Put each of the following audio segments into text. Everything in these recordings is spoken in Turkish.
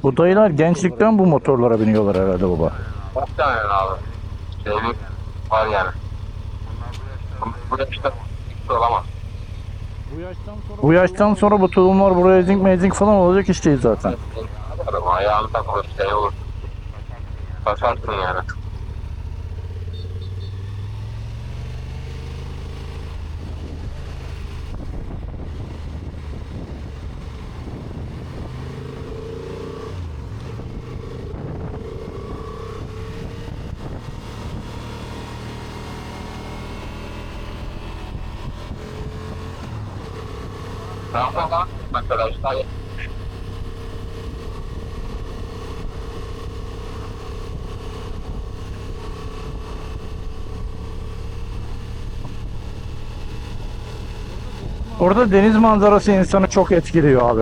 Bu dayılar gençlikten bu motorlara biniyorlar herhalde baba. Muhtemelen abi. Şeylik var yani. Bu yaşta hiç olamaz. Bu yaştan sonra bu tulumlar buraya zinc mezing falan olacak iş değil zaten. Araba ayağını takılır şey olur. Basarsın yani. Rampada mesela işte Orada deniz manzarası insanı çok etkiliyor abi.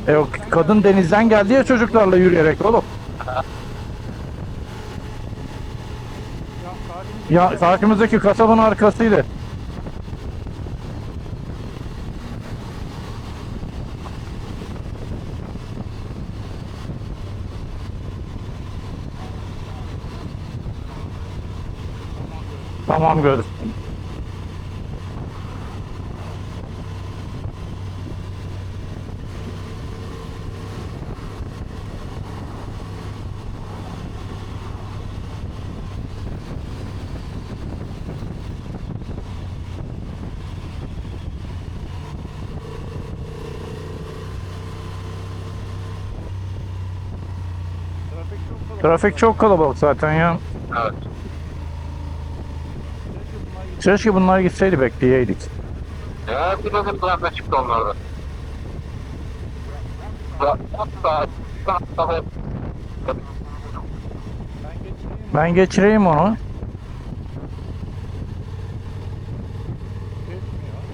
O kadın denizden geldi ya çocuklarla yürüyerek oğlum. Ya karşımızdaki kasabanın arkasıydı. Tamam gördüm. Trafik çok kalabalık zaten ya. evet. Keşke bunlar gitseydi bekleyeydik. Ya bir de bırakma çıktı onlarda. Hatta Ben geçireyim onu.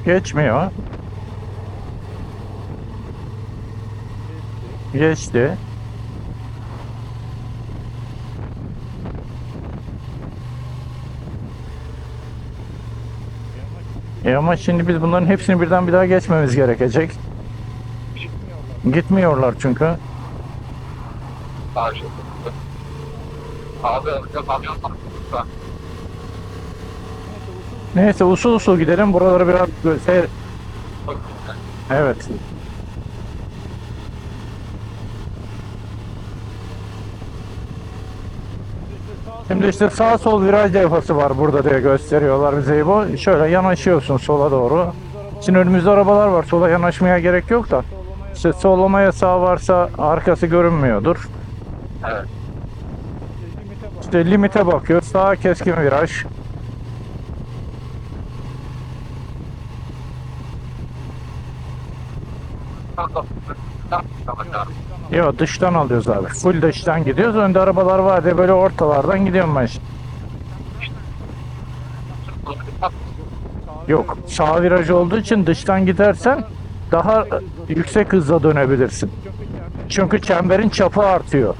Geçmiyor. Geçti. Ama şimdi biz bunların hepsini birden bir daha geçmemiz gerekecek. Gitmiyorlar çünkü. karşı. Abi kamyon var. Neyse usul usul gidelim. Buraları biraz Evet. Şimdi işte sağ sol viraj levhası var burada diye gösteriyorlar bize bu. Şöyle yanaşıyorsun sola doğru. Şimdi önümüzde arabalar var. Sola yanaşmaya gerek yok da. İşte sollama yasağı varsa arkası görünmüyordur. Evet. İşte limite bakıyor. Sağa keskin viraj. Yok dıştan alıyoruz abi. Full dıştan gidiyoruz. Önde arabalar var diye böyle ortalardan gidiyorum ben şimdi. Yok sağ viraj olduğu için dıştan gidersen daha yüksek hızla dönebilirsin. Çünkü çemberin çapı artıyor.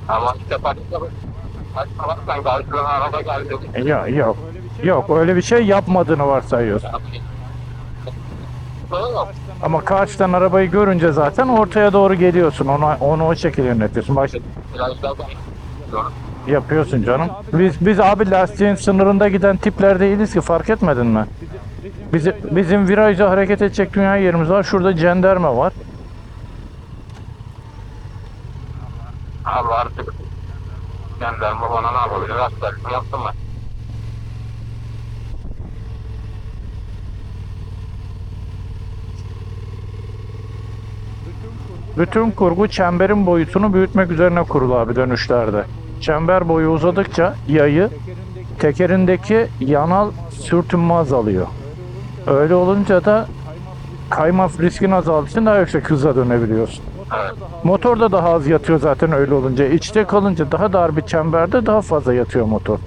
Ama işte baksan karşıdan araba geldi. Yok. Yok öyle bir şey yapmadığını varsayıyorsun. Ama karşıdan arabayı görünce zaten ortaya doğru geliyorsun. Onu o şekilde yönetiyorsun. Yapıyorsun canım. Biz abi lastiğin sınırında giden tipler değiliz ki, fark etmedin mi? Bizim virajda hareket edecek dünya yerimiz var. Şurada cenderme var. Abi artık kendilerine bana ne yapabilir? Rastlarını yaptım ben. Bütün kurgu çemberin boyutunu büyütmek üzerine kurulu abi dönüşlerde. Çember boyu uzadıkça yayı tekerindeki yanal sürtünme azalıyor. Öyle olunca da kayma riskin azaldığı için daha yüksek hıza dönebiliyorsun. Evet. Motor da daha az yatıyor zaten öyle olunca. İçte kalınca daha dar bir çemberde daha fazla yatıyor motor.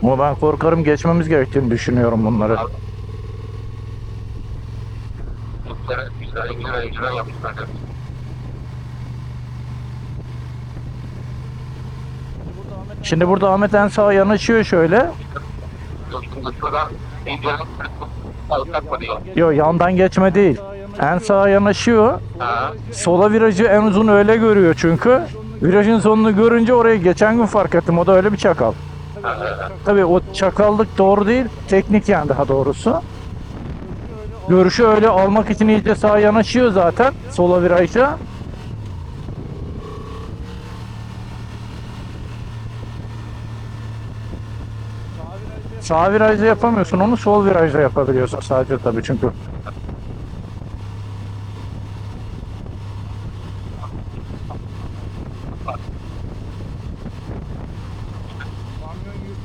Ama ben korkarım geçmemiz gerektiğini düşünüyorum bunları. Bizlere ilgilen yapmışlar. Şimdi burada Ahmet en sağa yanaşıyor şöyle. Şimdi şuradan incelemek alsak mı diyor. Yo, yandan geçme değil. En sağa yanaşıyor. Ha. Sola virajı en uzun öyle görüyor çünkü. Virajın sonunu görünce orayı geçen gün fark ettim. O da öyle bir çakal. Tabii o çakallık doğru değil. Teknik yani daha doğrusu. Görüşü öyle almak için iyice sağa yanaşıyor zaten. Sola virajda. Sağ virajda yapamıyorsun. Onu sol virajda yapabiliyorsun sadece tabii çünkü.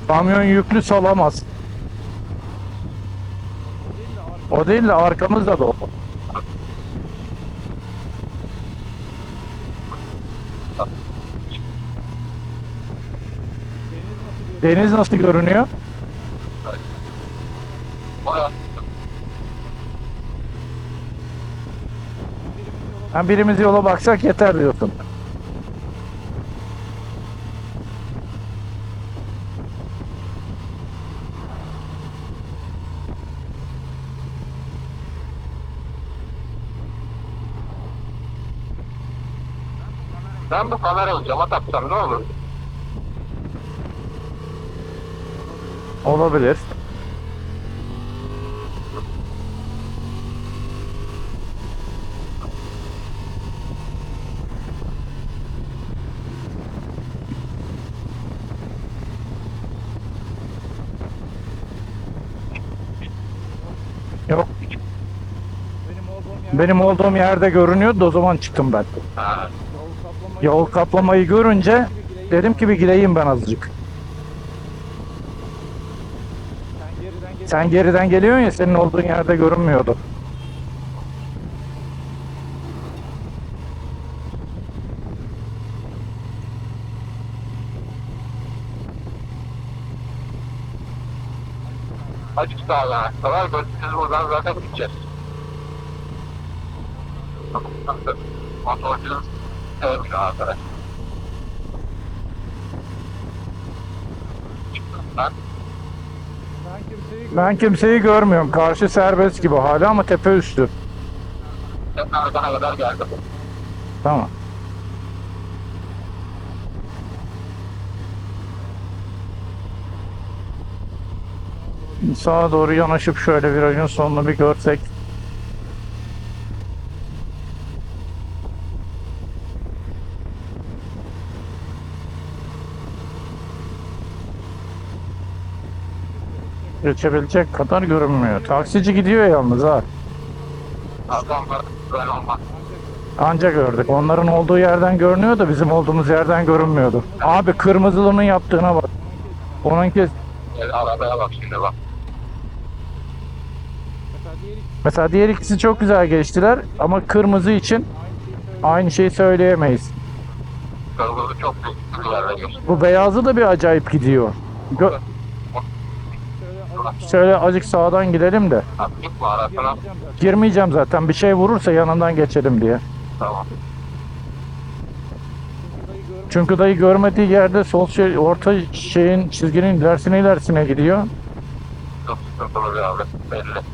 Kamyon yüklü salamaz. O değil de arkamızda da o. Deniz nasıl görünüyor? Ha, birimiz yola baksak yeter diyorsun. Ben bu kamerayı cama taksam ne olur? Olabilir. Yok. Benim olduğum yerde görünüyordu, o zaman çıktım ben. Ha. Yol kaplamayı görünce dedim ki bir gireyim ben azıcık. Sen geriden geliyorsun ya, senin olduğun yerde görünmüyordu. Açık sağlanak kadar biz buradan zaten gideceğiz. Motorcunun sevmiyor arkadaş. Ben Ben kimseyi görmüyorum. Karşı serbest gibi hala ama tepe üstü. Tekrardan kadar geldim. Tamam. Sağa doğru yanaşıp şöyle virajın sonunu bir görsek. Geçebilecek kadar görünmüyor. Taksici gidiyor yalnız ha. Adamlar böyle olmaz. Anca gördük. Onların olduğu yerden görünüyor da bizim olduğumuz yerden görünmüyordu. Abi kırmızılının yaptığına bak. Onunki Arabaya bak şimdi bak. mesela diğer ikisi çok güzel geçtiler ama kırmızı için aynı şeyi söyleyemeyiz. Kırmızı çok büyük bir yerden geçti. Bu beyazı da bir acayip gidiyor. Şöyle azıcık sağdan gidelim de. Gitme arasına. Girmeyeceğim zaten. Bir şey vurursa yanından geçelim diye. Tamam. Çünkü dayı görmediği yerde sol şey, orta şeyin çizginin ilerisine gidiyor. Çok sıkıntılı bir abi. Belli.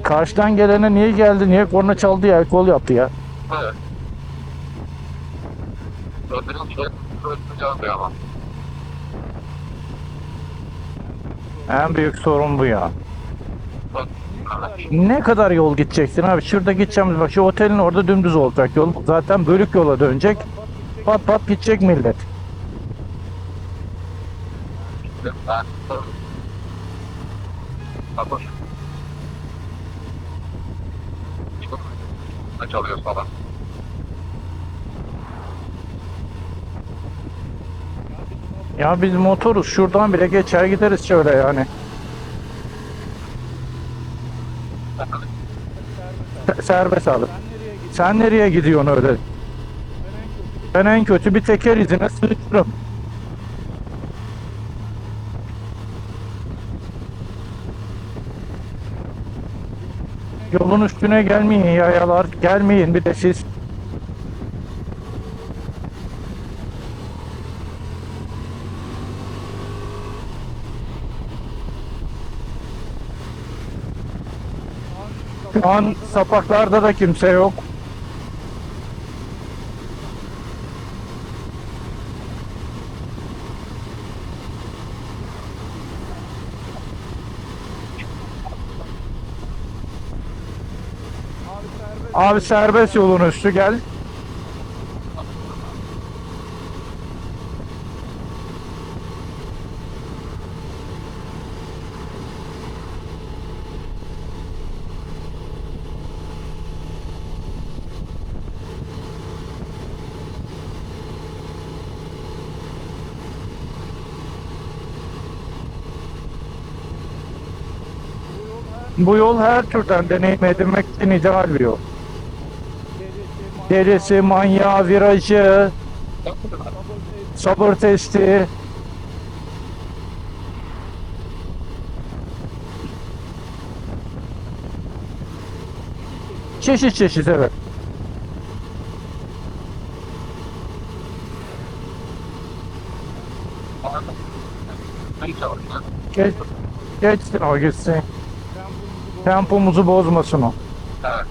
Karşıdan gelene niye geldi, niye korna çaldı ya, el kol yaptı ya. Evet. Ödülün şey ödülü ama. En büyük sorun bu ya. Ne kadar yol gideceksin abi? Şurada gideceğimiz bak, şu otelin orada dümdüz olacak yol. Zaten bölük yola dönecek. Pat pat gidecek millet. Ben Bakın. Ne çalıyor falan. Ya biz motoruz, şuradan bile geçer gideriz şöyle yani. Serbest abi. Sen nereye gidiyorsun öyle? Ben en kötü bir teker izine sığırım. Yolun üstüne gelmeyin yayalar. Gelmeyin bir de siz. Şu an sapaklarda da kimse yok. Abi serbest yolun üstü gel. Bu yol her türden deneyim edinmek için ideal bir yol. Derisi, manyağı, virajı, sabır testi. Çeşit çeşit evet. Geç, geçsin o gitsin. Tempomuzu bozmasın o. Evet.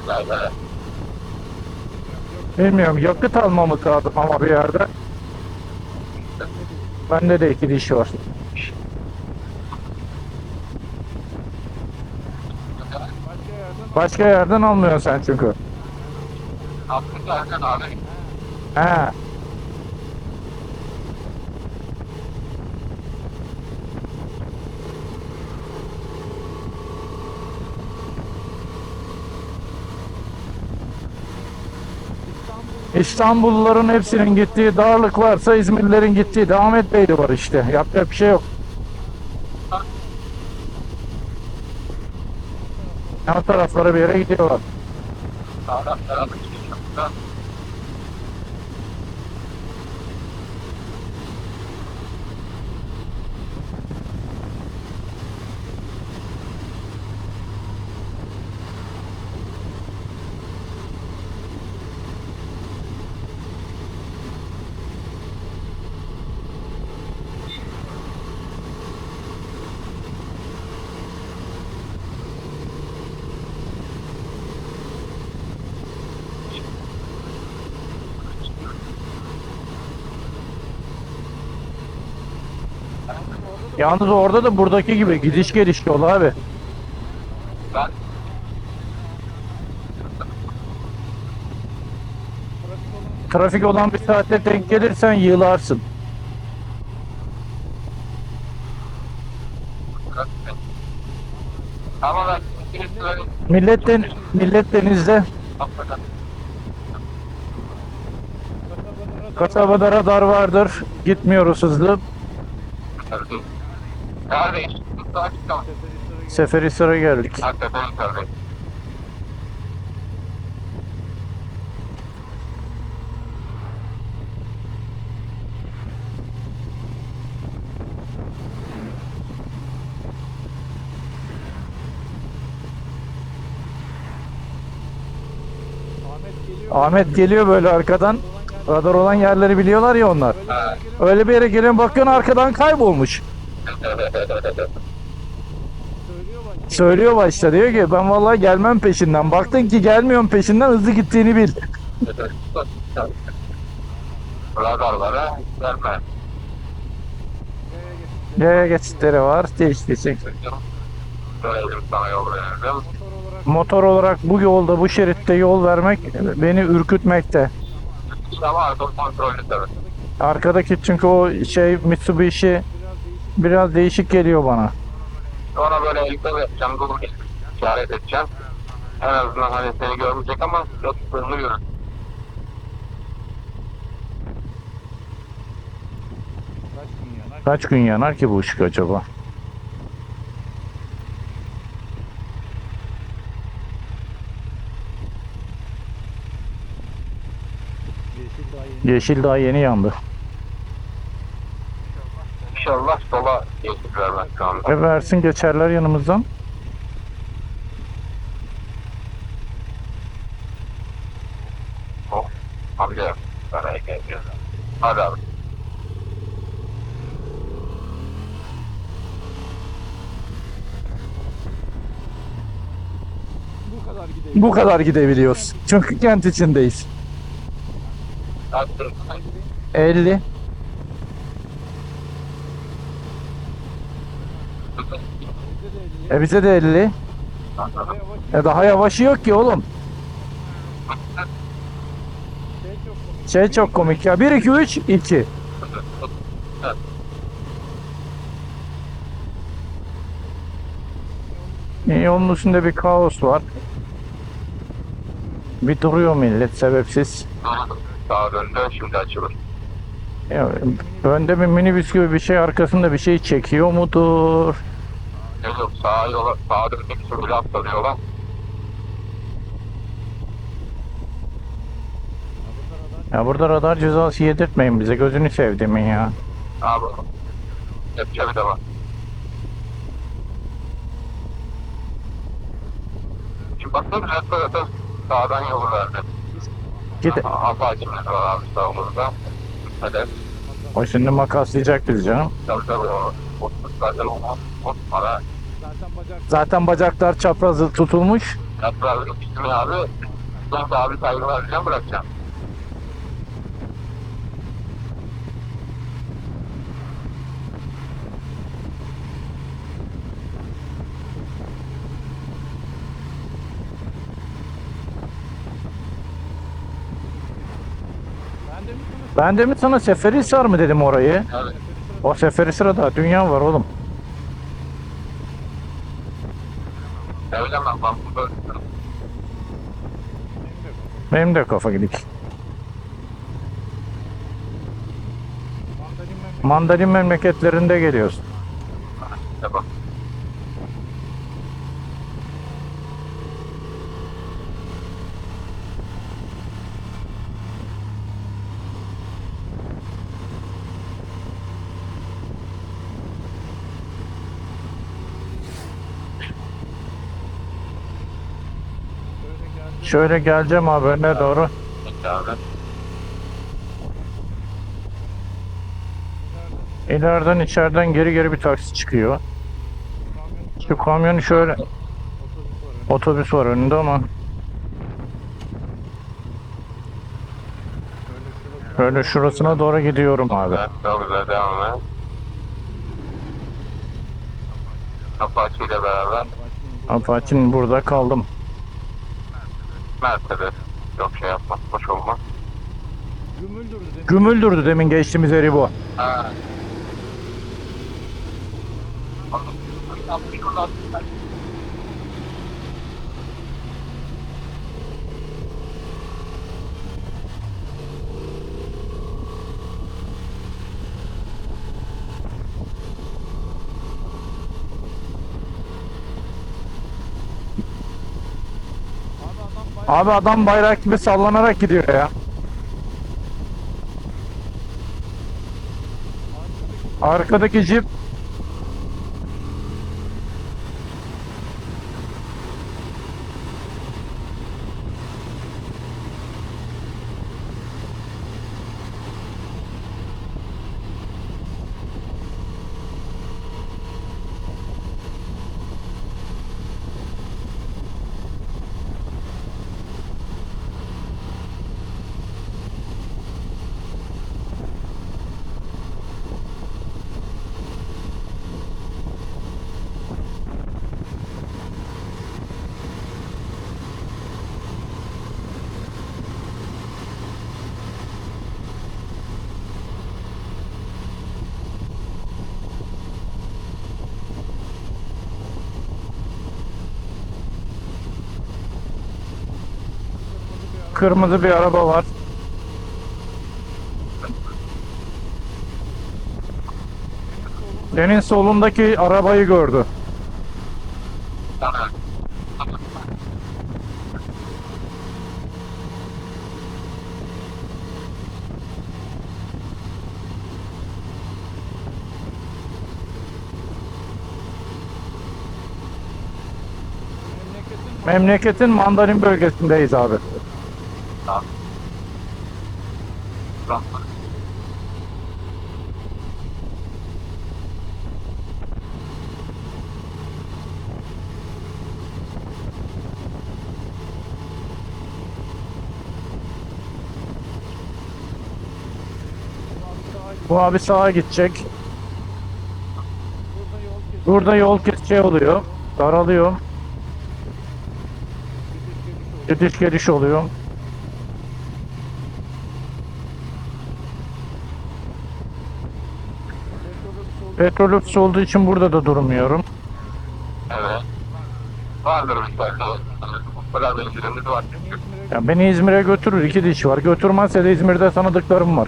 Evet. Bilmiyorum yakıt almamız lazım ama bir yerde. Bende de iki diş var. Başka yerden almıyorsun sen çünkü. Aslında Erkan abi. He. İstanbulluların hepsinin gittiği darlık varsa İzmirlilerin gittiği de Ahmet Bey'de var işte. Yapacak bir şey yok. Yan taraflara bir yere gidiyorlar. Sağdan tarafı çıkışında. Yalnız orada da buradaki gibi gidiş geliş yol abi. Ben Trafik olan bir saatte denk gelirsen yığılarsın. ama ben birisi böyle Millet denizde. hakikaten Kasabada radar vardır. Gitmiyoruz hızlı. kardeş. Daha çıkalım. Seferihisar'a geldik. Hakikaten kardeş. Ahmet geliyor böyle arkadan. Radar olan yerleri biliyorlar ya onlar. Öyle bir yere geliyor bakıyorsun arkadan kaybolmuş. Söylüyor başta diyor ki ben vallahi gelmem peşinden. Baktın ki gelmiyorum peşinden hızlı gittiğini bil. Radarlara verme. Yaya geçitleri var. Değiştirecek. Söyledim sana yol verelim. Motor olarak bu yolda bu şeritte yol vermek beni ürkütmekte. Ama arka kontrolü tabii. Arkadaki çünkü o şey Mitsubishi biraz değişik geliyor bana. Sonra böyle elimde yapacağım, Google işaret edeceğim. En azından hani seni görmeyecek ama çok hızlı görür. Kaç gün yanar ki bu ışık acaba? Yeşil daha yeni yandı. İnşallah sola geçip vermez şu anda. Versin geçerler yanımızdan. Oh, amca araya geliyor. Hadi abi. Bu kadar gidebiliyoruz. Çünkü kent içindeyiz. Attım. 50. Bize de 50. Daha yavaşı yok ki oğlum. Çok komik ya. 1 2 3 2. Yolun üstünde bir kaos var. Bir duruyor millet sebepsiz. Sağa döndü, şimdi açılır. Ya, önde bir minibüs gibi bir şey, arkasında bir şey çekiyor mudur? Yok, sağa dönmek için bile atlanıyorlar. Ya burada radar cezası yedirtmeyin bize, gözünü sevdiğimin ya. Abi, kepçe bir de var. Şimdi baksana biraz sonra sağdan yolu verdi. Gide. Apaçimler var abi sağımızda. Hadi. O şimdi makaslayacak bizi canım. Tabii o. Zaten o para. Zaten bacaklar çaprazı tutulmuş. Yaprağı üstüne abi. Ben de abi saygılar falan bırakacağım. Ben de mi sana Seferihisar mı dedim orayı? Evet. O Seferihisar'da dünya var oğlum. Öyle mi? Ben burada Benim de kafa gidik. Mandalin memleketlerinde geliyoruz. yapalım. Şöyle geleceğim abi önüne doğru. Peki abi. İleriden içeriden geri bir taksi çıkıyor. Şu kamyonu şöyle, otobüs var önünde ama şöyle şurasına doğru gidiyorum abi. Evet, çok güzel devam et. Apache ile beraber Apache'nin burada kaldım. Mercedes. Yok şey yapmaz, hoş olmaz. Gümüldürdü demin geçtiğimiz yeri bu. Ha. Abi adam bayrak gibi sallanarak gidiyor ya. Arkadaki jip kırmızı bir araba var. Senin solundaki arabayı gördü. Memleketin mandalin bölgesindeyiz abi. Tamam. Tamam. Bu abi sağa gidecek. Burada yol kesişi oluyor. Daralıyor. Gidiş geliş oluyor. Petrol ofisi olduğu için burada da durmuyorum. Evet. Vardır bir şarkı. Biraz öncülerimiz var çünkü. Ya beni İzmir'e götürür. 2 diş var. Götürmezse de İzmir'de tanıdıklarım var.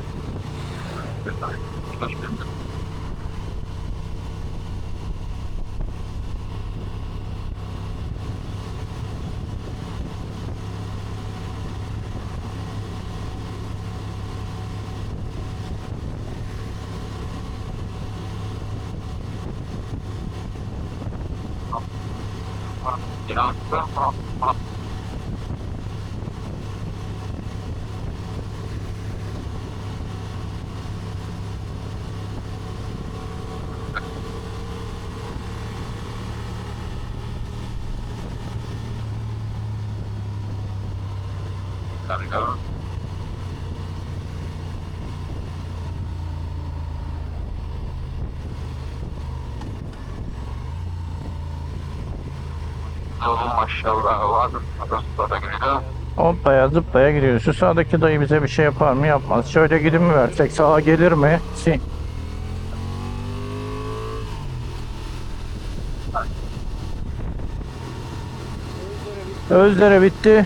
Maşallah var. Arasında gidiyor. Hoplaya zıplaya gidiyor. Şu sağdaki dayı bize bir şey yapar mı? Yapmaz. Şöyle gidip mi versek? Sağa gelir mi? Özdere bitti.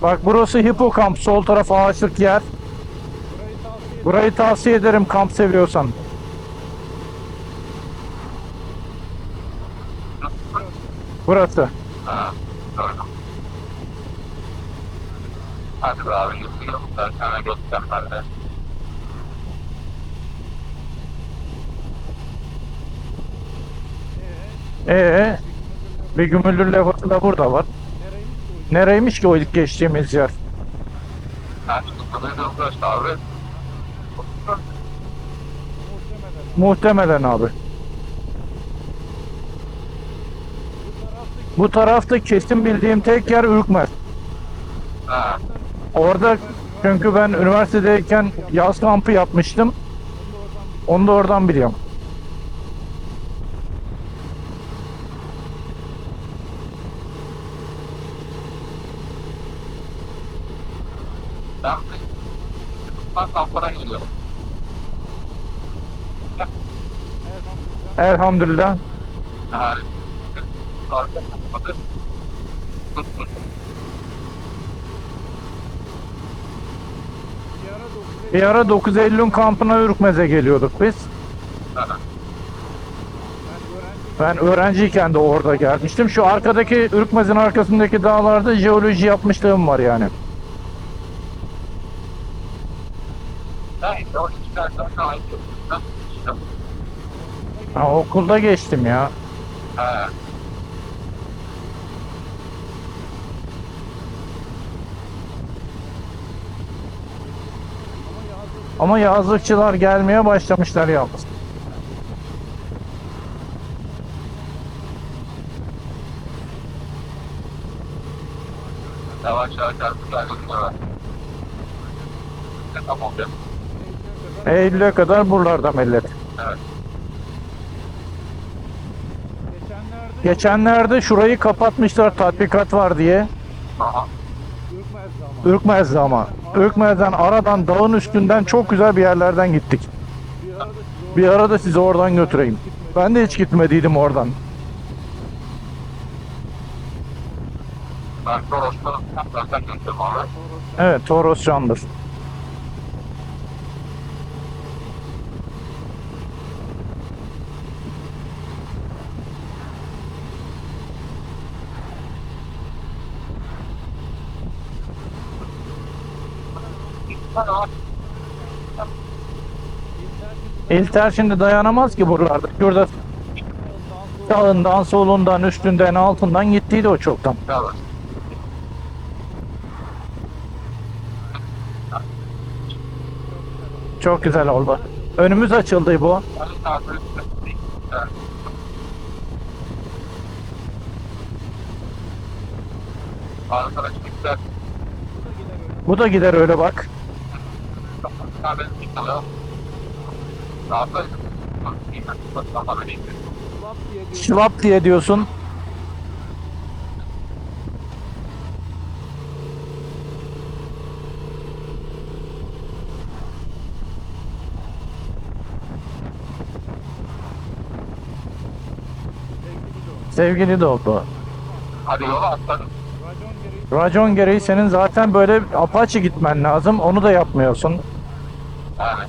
Bak burası hipokamp. Sol taraf ağaçlık yer. Burayı tavsiye ederim kamp seviyorsan. Burası. Ha, doğru. Hadi be abi, yok. Sana geçeceğim ben de. Bir gümüllü levhası da burada var. Nereymiş ki o ilk geçtiğimiz yer? Ha, çıkmadığı burası abi. Muhtemelen abi. Bu tarafta kesin bildiğim tek yer Ürkmez. Ha, Orada çünkü ben üniversitedeyken yaz kampı yapmıştım. Onu da oradan biliyorum. ben kampına gidiyorum. Elhamdülillah. Ha, arka kampı. Bir ara 9 Eylül'ün kampına Ürkmez'e geliyorduk biz. Ha, Ben öğrenciyken de orada gelmiştim. Şu arkadaki Ürkmez'in arkasındaki dağlarda jeoloji yapmışlığım var yani. neyse, o çıkarsa ait yok. İşte bu. Ha, okulda geçtim ya. Ha, Ama yazlıkçılar gelmeye başlamışlar yalnız. yavaş yavaş artıklar gidiyorlar. Tamam ya. Eylül'e kadar buralarda millet. Evet. Geçenlerde şurayı kapatmışlar tatbikat var diye. Aha. Ürkmez'de ama. Ürkmez'den aradan dağın üstünden çok güzel bir yerlerden gittik. Bir ara da sizi oradan götüreyim. Ben de hiç gitmediydim oradan. Ben Toros'ta zaten gittim abi. Evet, Toros Candır. İlter şimdi dayanamaz ki buralarda. Şurada sağından, solundan, üstünden, altından gittiydi o çoktan. Tamam. Çok güzel oldu. Önümüz açıldı bu. Arkadaş güzel. Bu da gider öyle bak. Abi çıkalım. Ne yapayım? Şılap diye diyorsun. Sevgili Doldu. Hadi yola atladım. Racon gereği senin zaten böyle Apache gitmen lazım. Onu da yapmıyorsun. Yani.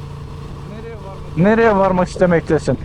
Nereye varmak istemektesin?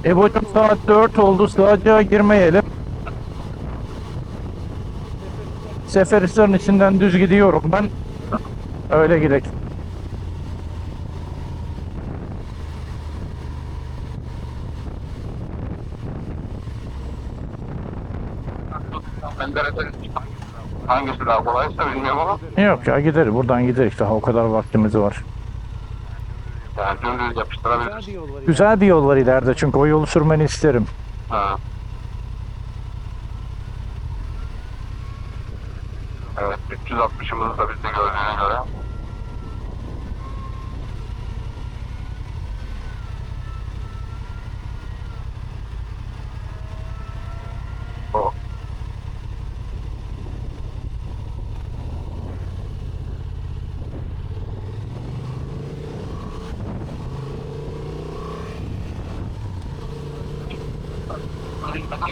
Ebo'cum saat 4 oldu. Sığacığa girmeyelim. Seferihisar'ın içinden düz gidiyorum ben. Öyle gidelim. Menderes'e hangisi daha kolaysa bilmiyorum ama Yok ya gideriz. Buradan gideriz. Daha o kadar vaktimiz var. yani dümdüz yapıştırabiliriz. Güzel bir yol var ileride çünkü o yolu sürmeni isterim. Ha. Evet 360'ımızı da bizde gördüğüne göre. O.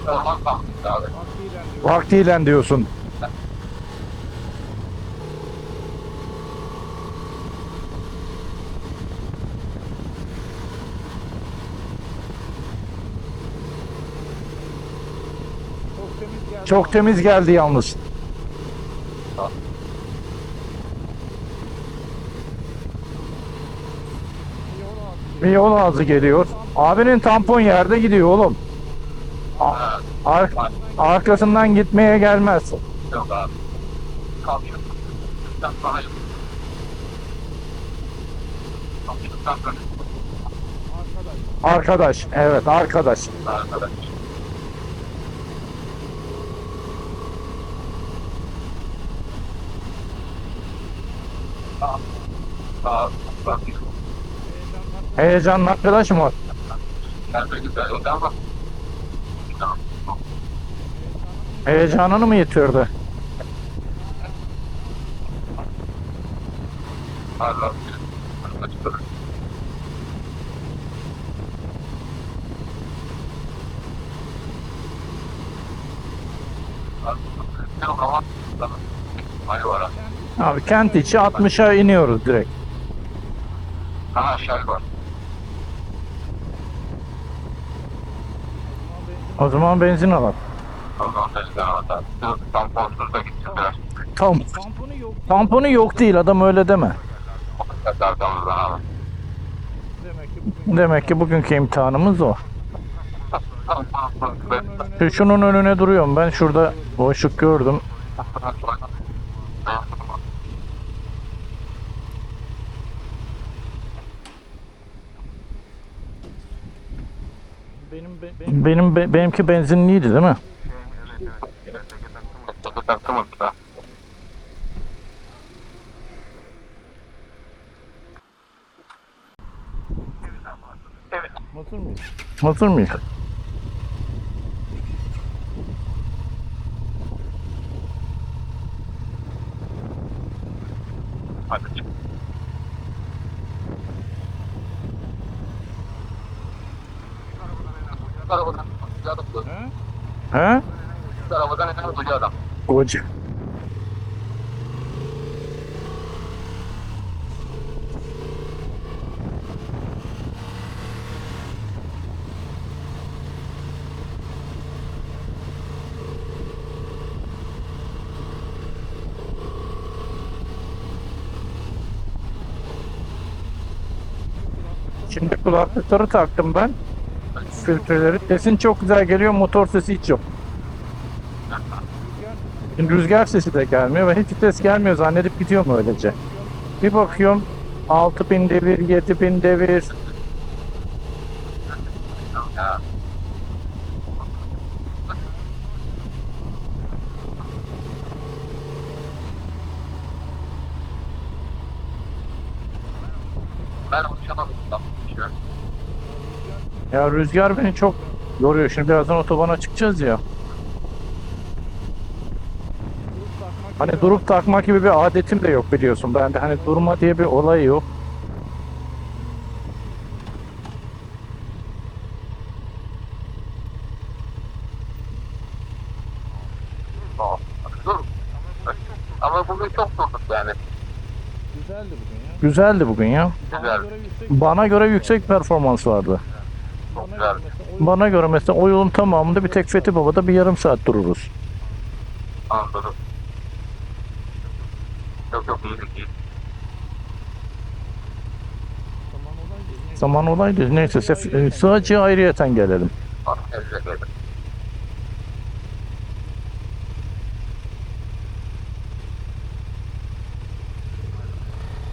Olmaz mı abi? Vaktiyle diyorsun. Çok temiz geldi yalnız. Bir yol ağzı geliyor. Abinin tampon yerde gidiyor oğlum. Ar- arkasından gitmeye gelmez. Yok abi. Kalkıyor. Sen bana yok. Kalktıktan sonra Arkadaş, evet arkadaş. arkadaş. Sağ bak. Heyecanlı arkadaş mı var? Nerede güzel oldu ama. Heyecanını mı yitirdi? Allah. Açılır. Yok ama. Hayır var. Abi kent içi 60'a iniyoruz direkt. Ha aşağı var. O zaman benzin alalım. O zaman tezgahına atar. Tamponsuz da gitsin biraz. Tam. Tamponu yok değil adam öyle deme. Arkamızdan abi. Demek ki bugünkü imtihanımız o. Tamponsuz ve Şunun önüne duruyorum ben şurada boşluk gördüm. Benimki benzinliydi değil mi? Hazır mıyız? Şu arabadan duyuyor adam. He? Şu arabadan inen duyuyor adam. Koca. Şimdi kulaklıkları taktım ben. Filtreleri. Sesin çok güzel geliyor. Motor sesi hiç yok. Şimdi rüzgar sesi de gelmiyor ve hiç ses gelmiyor. Zannedip gidiyorum öylece. Bir bakıyorum 6000 devir, 7000 devir. Ya. Ben uçamadım. Ya rüzgar beni çok yoruyor. Şimdi birazdan otobana çıkacağız ya. Hani durup takmak gibi bir adetim de yok biliyorsun. Bende hani durma diye bir olay yok. Dur. Ama bugün çok durduk yani. Güzeldi bugün ya. Güzeldi bugün ya. Güzel. Bana göre yüksek performans vardı. Çok güzel. Bana göre mesela o yolun tamamında bir tek Fethi Baba'da bir yarım saat dururuz. Anladım. Yok iyiydik iyi. Zaman olaydı. Neyse sığacıya ayrıyeten gelelim. Teşekkür ederim.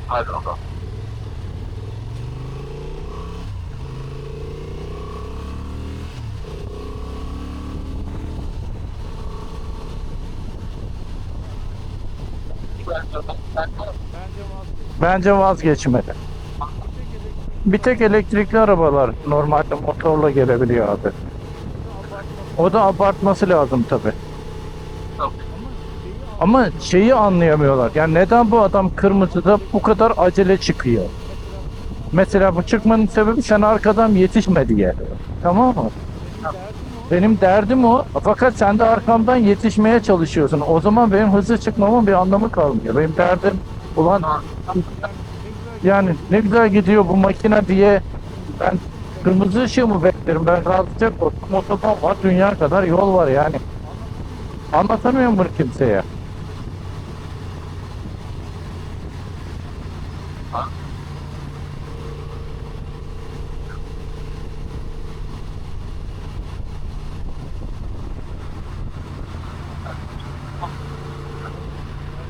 Hadi bakalım. Bence vazgeçmedi. Bir tek elektrikli arabalar normalde motorla gelebiliyor abi. O da abartması lazım tabi. Ama şeyi anlayamıyorlar. Yani neden bu adam kırmızıda bu kadar acele çıkıyor? Mesela bu çıkmanın sebebi sen arkadan yetişme diye. Tamam mı? Benim derdim o. Fakat sen de arkamdan yetişmeye çalışıyorsun. O zaman benim hızlı çıkmamın bir anlamı kalmıyor. Benim derdim ulan yani ne güzel gidiyor bu makine diye ben kırmızı ışığı mı beklerim? Ben gazlayacak otoban var, dünya kadar yol var yani. Anlatamıyorum bunu kimseye.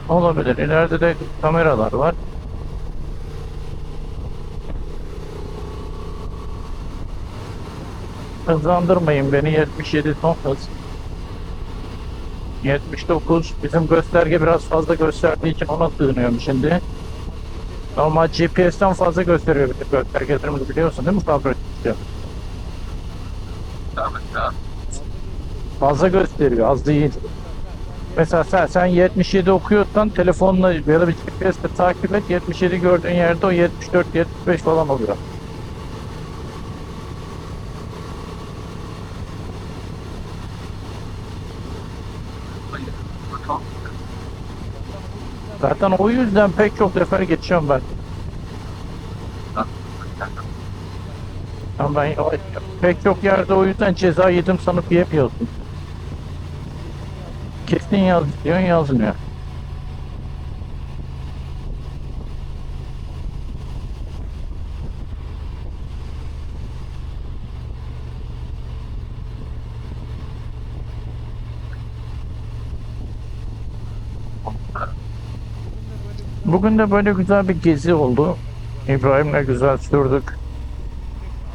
Olabilir. İleride de kameralar var. Hızlandırmayın beni. 77 son hız. 79. Bizim gösterge biraz fazla gösterdiği için ona sığınıyorum şimdi. Normal GPS'ten fazla gösteriyor bizim göstergelerimizi biliyorsun değil mi fabrikası? Fazla gösteriyor, az değil. Mesela sen 77 okuyorsan telefonla ya da bir GPS'te takip et, 77 gördüğün yerde o 74 75 falan oluyor. Zaten o yüzden pek çok sefer geçiyorum ben. Ama ben pek çok yerde o yüzden ceza yedim sanıp yemiyorsun. Kesin yaz diyorsun yazmıyor. Bugün de böyle güzel bir gezi oldu. İbrahim'le güzel sürdük.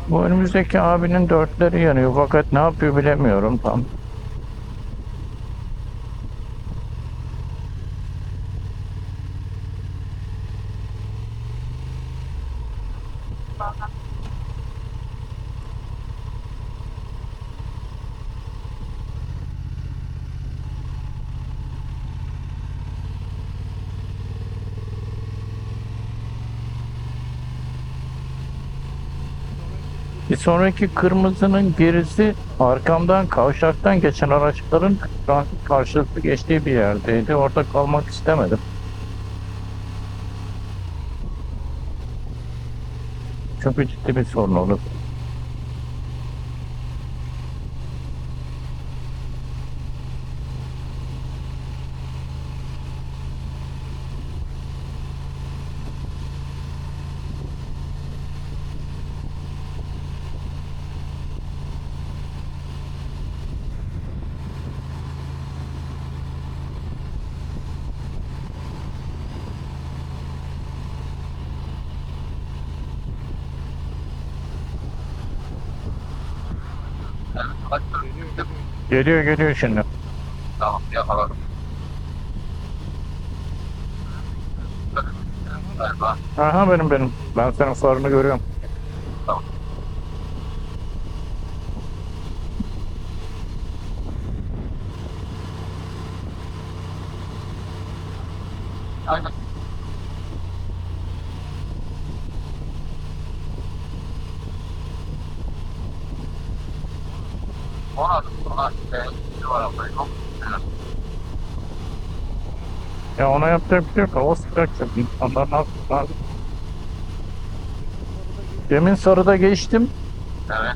Bu önümüzdeki abinin dörtleri yanıyor fakat ne yapıyor bilemiyorum tam. Bir sonraki kırmızının gerisi arkamdan kavşaktan geçen araçların karşılıklı geçtiği bir yerdeydi. Orada kalmak istemedim. Çünkü ciddi bir sorun olur. Geliyor şimdi. Tamam yakaladım. Galiba. Aha benim. Ben senin farını görüyorum. Tamam. Aynen. Ona var abla yok. Ya ona yapacak bir şey yok. Hava sıcak çünkü. İnsanlar ne yapsınlar? Demin sarıda geçtim. Evet.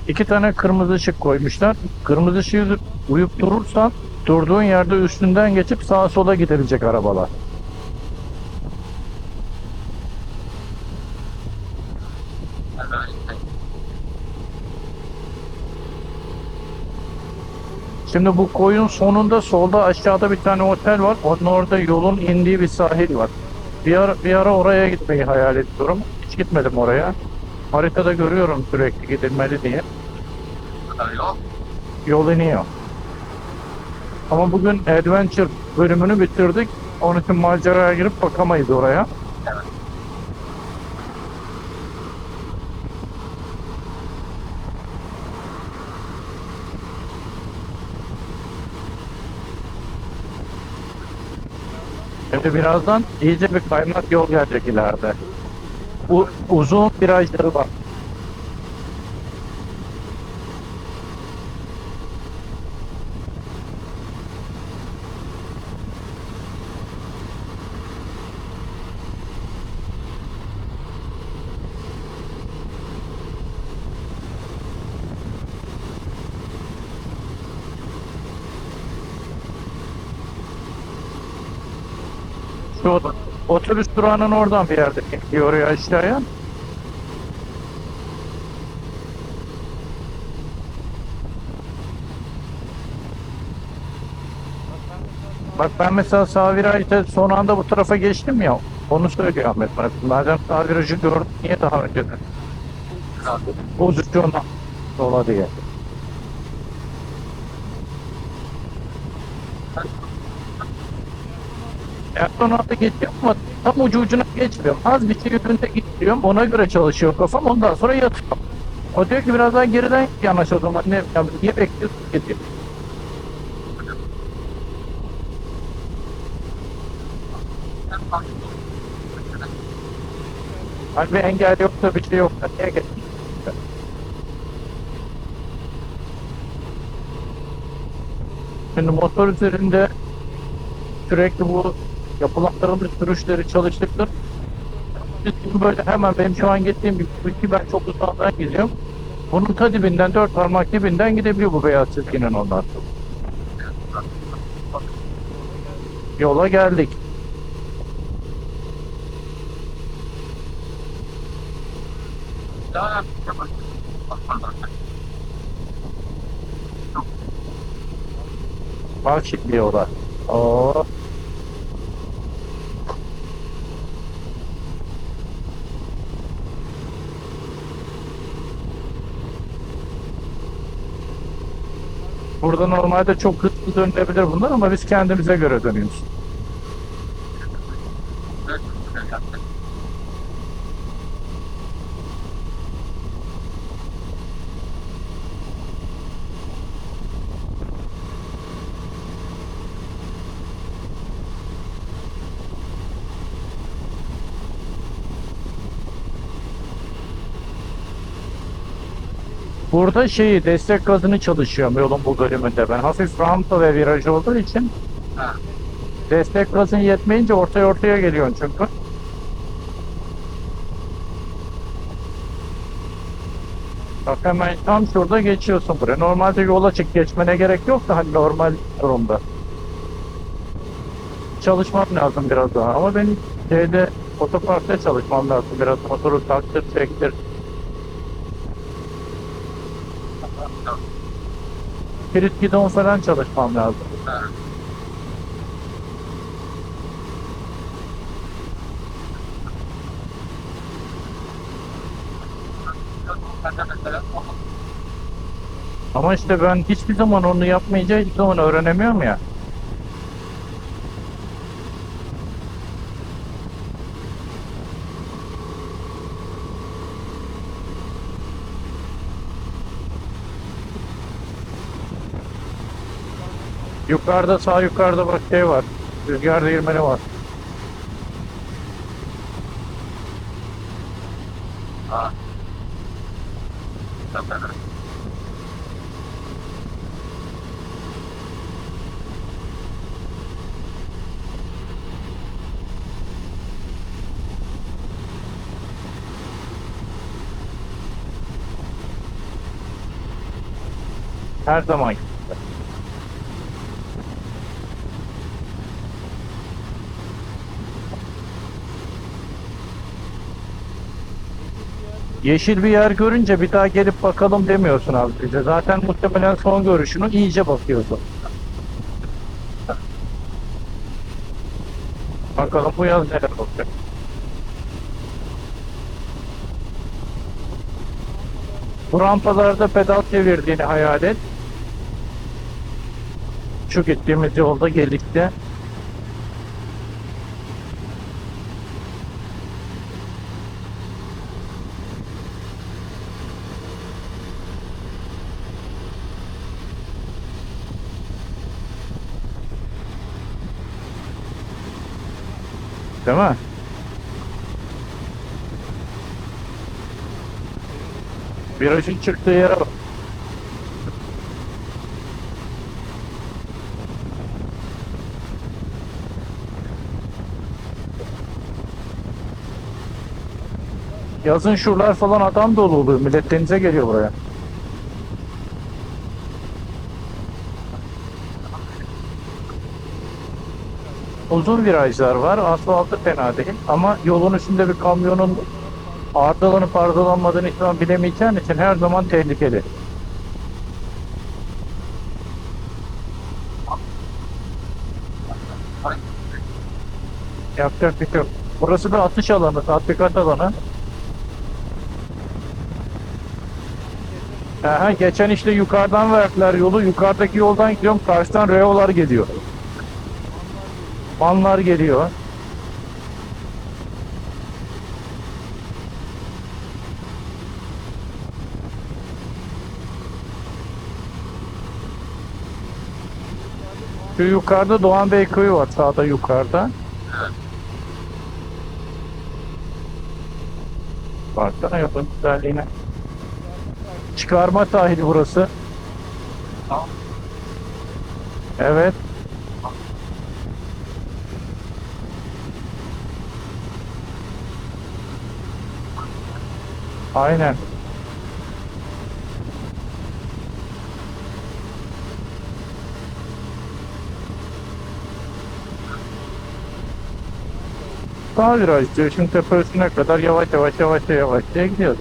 2 tane kırmızı ışık koymuşlar. Kırmızı ışığı uyup durursan durduğun yerde üstünden geçip sağa sola gidebilecek arabalar. Evet. Şimdi bu koyun sonunda solda aşağıda bir tane otel var. Onun orada yolun indiği bir sahil var. Bir ara oraya gitmeyi hayal ediyorum. Hiç gitmedim oraya. Haritada görüyorum sürekli gidilmeli diye. Yok. Yol iniyor. Ama bugün Adventure bölümünü bitirdik. Onun için maceraya girip bakamayız oraya. Şimdi birazdan iyice bir kaymak yol gelecek ileride. Uzun virajları var. Şu otobüs durağının oradan bir yerde gidiyor oraya aşağıya. Bak ben mesela sağ virajda son anda bu tarafa geçtim ya. Onu söylüyor Ahmet bana. Madem sağ virajı gördüm niye daha önceden? Pozisyona sola diye. Erdoğan altta geçiyorum ama tam ucuna geçmiyorum. Az bir şey önünde gidiyorum. Ona göre çalışıyor kafam. Ondan sonra yatıyorum. O diyor ki biraz daha geriden yanaş o zaman. Niye bekliyorsun ki diyor. Hani bir engel yoksa bir şey yoksa niye geçiyorsun? Şimdi motor üzerinde sürekli bu yapılanlarımız sürüşleri çalıştıkları böyle hemen benim şu an gittiğim bir ben çok uzaktan gidiyorum. Bunun ta dibinden 4 parmak dibinden gidebiliyor bu beyaz çizginin ondan. Yola geldik. Daha Bak şimdi yola. Oo. Burada normalde çok hızlı dönülebilir bunlar ama biz kendimize göre dönüyoruz. Burada şeyi destek gazını çalışıyorum yolun bu bölümünde ben. Hafif rampa ve viraj olduğu için Ha. destek gazın yetmeyince ortaya geliyorsun çünkü. Bak hemen tam şurada geçiyorsun buraya. Normalde yola çık geçmene gerek yok da hani normal durumda. Çalışmam lazım biraz daha ama benim şeyde otoparkta çalışmam lazım biraz motoru taktır çektir. Kilit gidon falan çalışmam lazım. Ama işte ben hiçbir zaman onu yapmayınca hiçbir zaman öğrenemiyorum ya. Yukarıda sağ yukarıda bak şey var. Rüzgar değirmeni var. Ha. Her zaman. Yeşil bir yer görünce bir daha gelip bakalım demiyorsun abi bize. Zaten muhtemelen son görüşünü iyice bakıyorsun. Bakalım bu yaz neler olacak. Bu rampalarda pedal çevirdiğini hayal et. Şu gittiğimiz yolda geldikçe. Değil mi? Virajın çıktığı yere bak. Yazın şuralar falan adam dolu oluyor. Millet denize geliyor buraya. Uzun virajlar var. Asfaltı fena değil. Ama yolun üstünde bir kamyonun ardalanıp ardalanmadığını hiç zaman bilemeyeceğin için her zaman tehlikeli. Yapacak bir şey yok. Burası da atış alanı, tatbikat alanı. Aha, geçen işte yukarıdan verdiler yolu. Yukarıdaki yoldan gidiyorum. Karşıdan reolar geliyor. Vanlar geliyor. Şu yukarıda Doğan Bey köyü var. Sağda yukarıda. Baksana yolun güzelliğine. Çıkarma sahili burası. Evet. Aynen. Sağ viraj diyor. Şimdi tepe üstüne kadar yavaş diye gidiyoruz.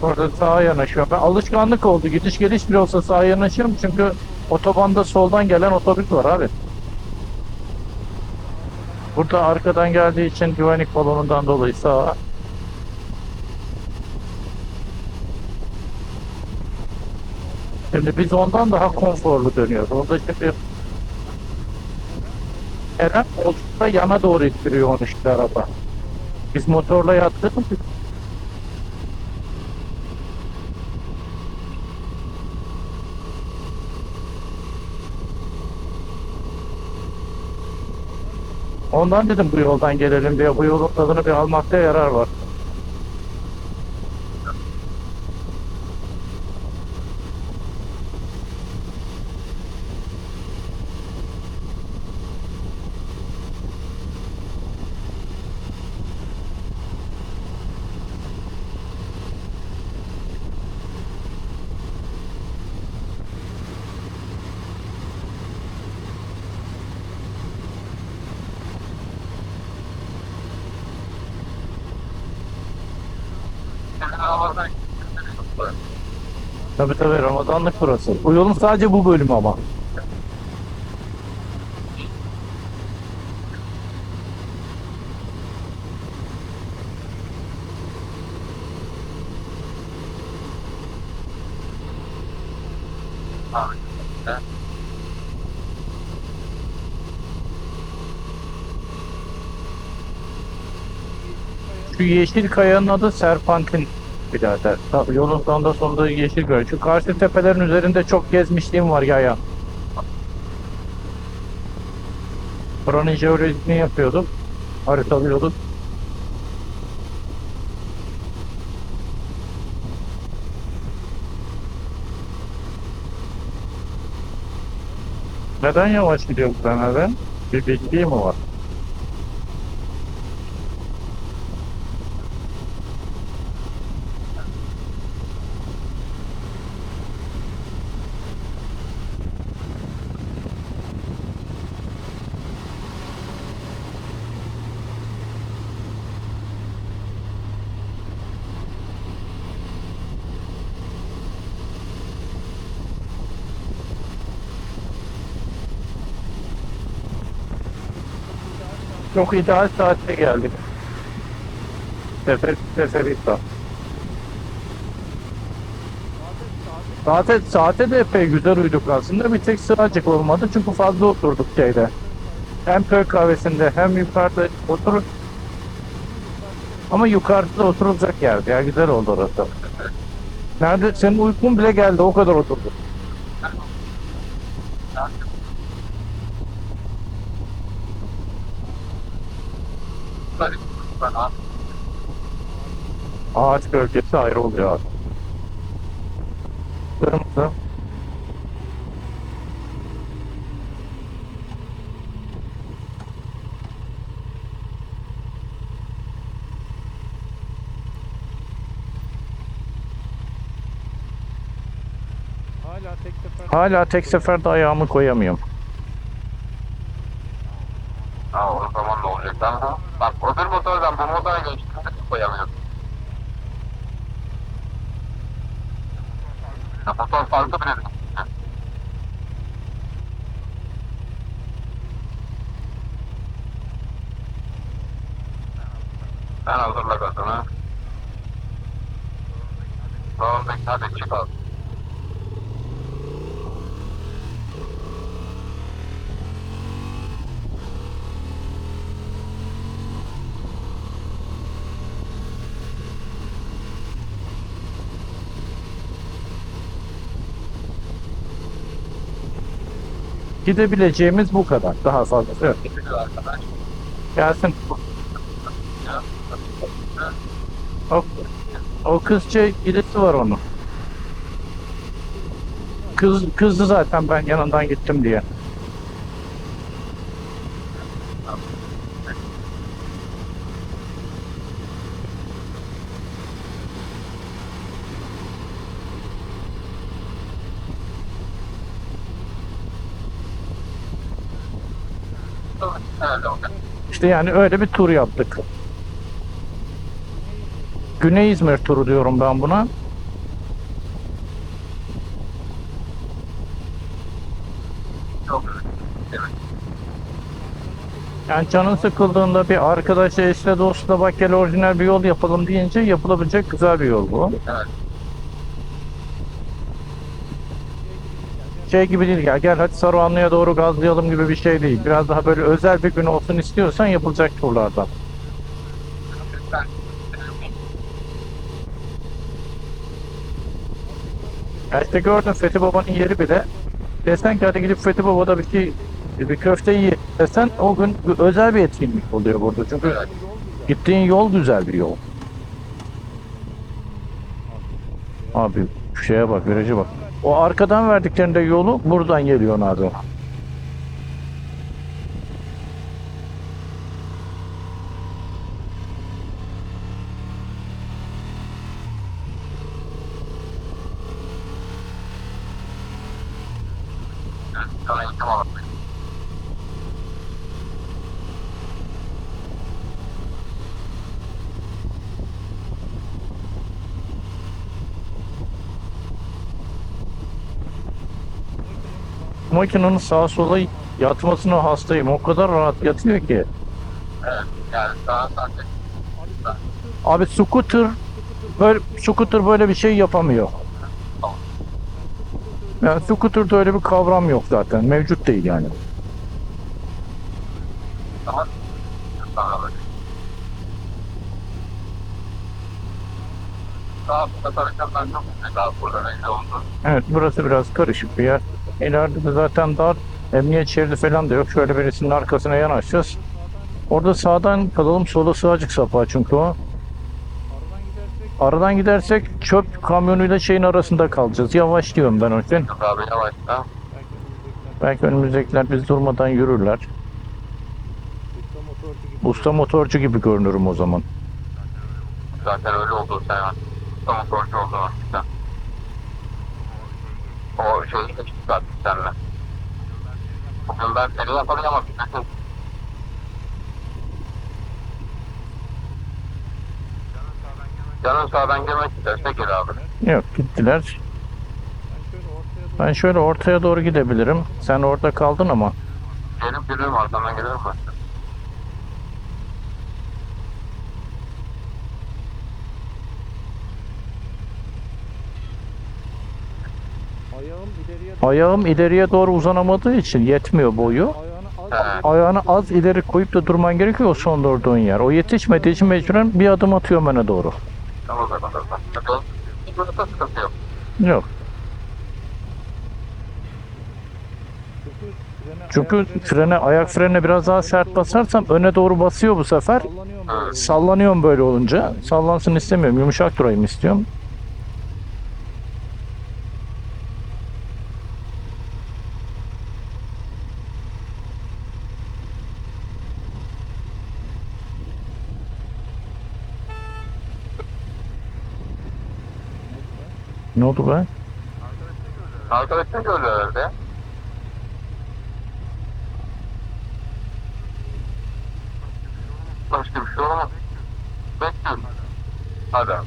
Orada sağa yanaşıyorum. Ben alışkanlık oldu. Gidiş geliş bile olsa sağa yanaşıyorum. Çünkü otobanda soldan gelen otobüs var abi. Burada arkadan geldiği için güvenlik balonundan dolayı sağa. Şimdi biz ondan daha konforlu dönüyoruz. Orada şimdi Eren koltukta yana doğru ittiriyor onu işte araba. Biz motorla yattık. Ondan dedim bu yoldan gelelim diye. Bu yolun tadını bir almakta yarar var. Ramazan. Tabii tabii, Ramazanlık burası. Bu yolun sadece bu bölümü ama. Abi. Şu yeşil kayanın adı Serpantin birader. Yolun sonunda sonunda yeşil kaya. Şu karşı tepelerin üzerinde çok gezmişliğim var yaya. Buranın jeolojisini yapıyordum. Haritalıyordum. Neden yavaş gidiyor bu ben? Bir bildiği mi var? Çok ideal saatte geldik. Seferihisar. Saate de epey güzel uyduk aslında. Bir tek sıracık olmadı çünkü fazla oturduk şeyde. Hem köy kahvesinde hem yukarıda oturup ama yukarıda oturulacak yerdi ya, güzel oldu orası. Nerede senin uykun bile geldi, o kadar oturduk. Ağaç gölgesi ayrı oluyor abi. Kırmızı. Hala tek seferde ayağımı koyamıyorum. Ha, o zaman ne olacak lan bu? Bak öbür motordan bu motora geçtiğinde koyamıyorsun. Ya, motor farklı bir dedim. Sen hazırla gazını. Tamam, bekle, hadi çıkalım. Gidebileceğimiz bu kadar. Daha fazlası yok. Gidiyor arkadaş. Gelsin. O, o kızça ilgisi var onun. Kızdı zaten ben yanından gittim diye. Öyle oldu. İşte yani öyle bir tur yaptık. Güney İzmir turu diyorum ben buna. Çok evet. Yani canın sıkıldığında bir arkadaşla, eşle, dostla bak gel orijinal bir yol yapalım deyince yapılabilecek güzel bir yol bu. Evet. Şey gibi değil ya, gel hadi Saruhanlı'ya doğru gazlayalım gibi bir şey değil. Biraz daha böyle özel bir gün olsun istiyorsan yapılacak turlardan. Ben Ya işte gördün Fethi Baba'nın yeri bile. Desen ki hadi gidip Fethi Baba'da bir köfte yiyelim desen o gün özel bir etkinlik oluyor burada. Çünkü gittiğin yol güzel bir yol. Abi şu şeye bak, virajı bak. O arkadan verdiklerinde yolu buradan geliyor abi. sana eğitim alalım. Şu makinenin sağa sola yatmasına hastayım. O kadar rahat yatıyor ki. Evet. Yani daha sadece Abi scooter böyle bir şey yapamıyor. Yani scooter'da öyle bir kavram yok zaten. Mevcut değil yani. daha daha böyle. Daha bu kadar ben çok daha burada belli oldu. Evet, burası biraz karışık bir yer. İleride de zaten dar. Emniyet şeridi falan da yok. Şöyle birisinin arkasına yanaşacağız. Orada sağdan kalalım. Sola sığacık sapağı çünkü o. Aradan gidersek çöp kamyonuyla şeyin arasında kalacağız. Yavaş diyorum ben o yüzden. Yok abi yavaşla. Belki önümüzdekiler biz durmadan yürürler. Usta motorcu gibi görünürüm o zaman. Zaten öyle oldu sen. Tamam sonuç oldu artık. O şeyi geçtik artık seninle. Bugün ben seni yakalayamadım. Canın sağdan girmek isterse gir abi. Yok, gittiler. Ben şöyle ortaya doğru gidebilirim. Sen orada kaldın ama. Gelip giririm arkamdan gelirim ben. Ayağım ileriye doğru uzanamadığı için yetmiyor boyu. Ayağını az ileri koyup da durman gerekiyor o son durduğun yer. O yetişmediği için mecburen bir adım atıyorum öne doğru. Tamam tamam. Bakalım. Hiç burada sıkıntı yok. Yok. Çünkü ayak frene biraz daha sert basarsam öne doğru basıyor bu sefer. Sallanıyorum böyle olunca. Sallansın istemiyorum. Yumuşak durayım istiyorum. Ne oldu be? Arkadaşlar öyle herhalde. Başka bir şey olamaz. Bekliyorum. Hadi abi.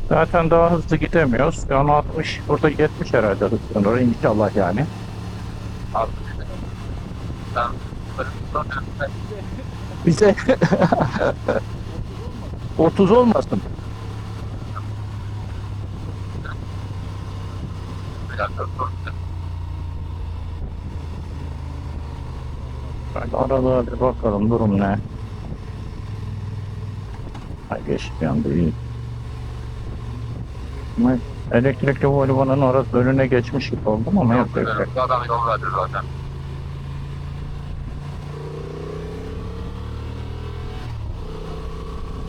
Zaten daha hızlı gidemiyoruz. Şu an 60, burada 70 herhalde hız sınırı inşallah yani. Abi. Sen Bize 30 olmasın. bir dakika dur. Şöyle aralığa bir bakalım durum ne. Ay geçti bir anda iyi. Ama elektrikli Volvo'nun orası önüne geçmiş gibi oldum ama yok. Adam yol verdi zaten.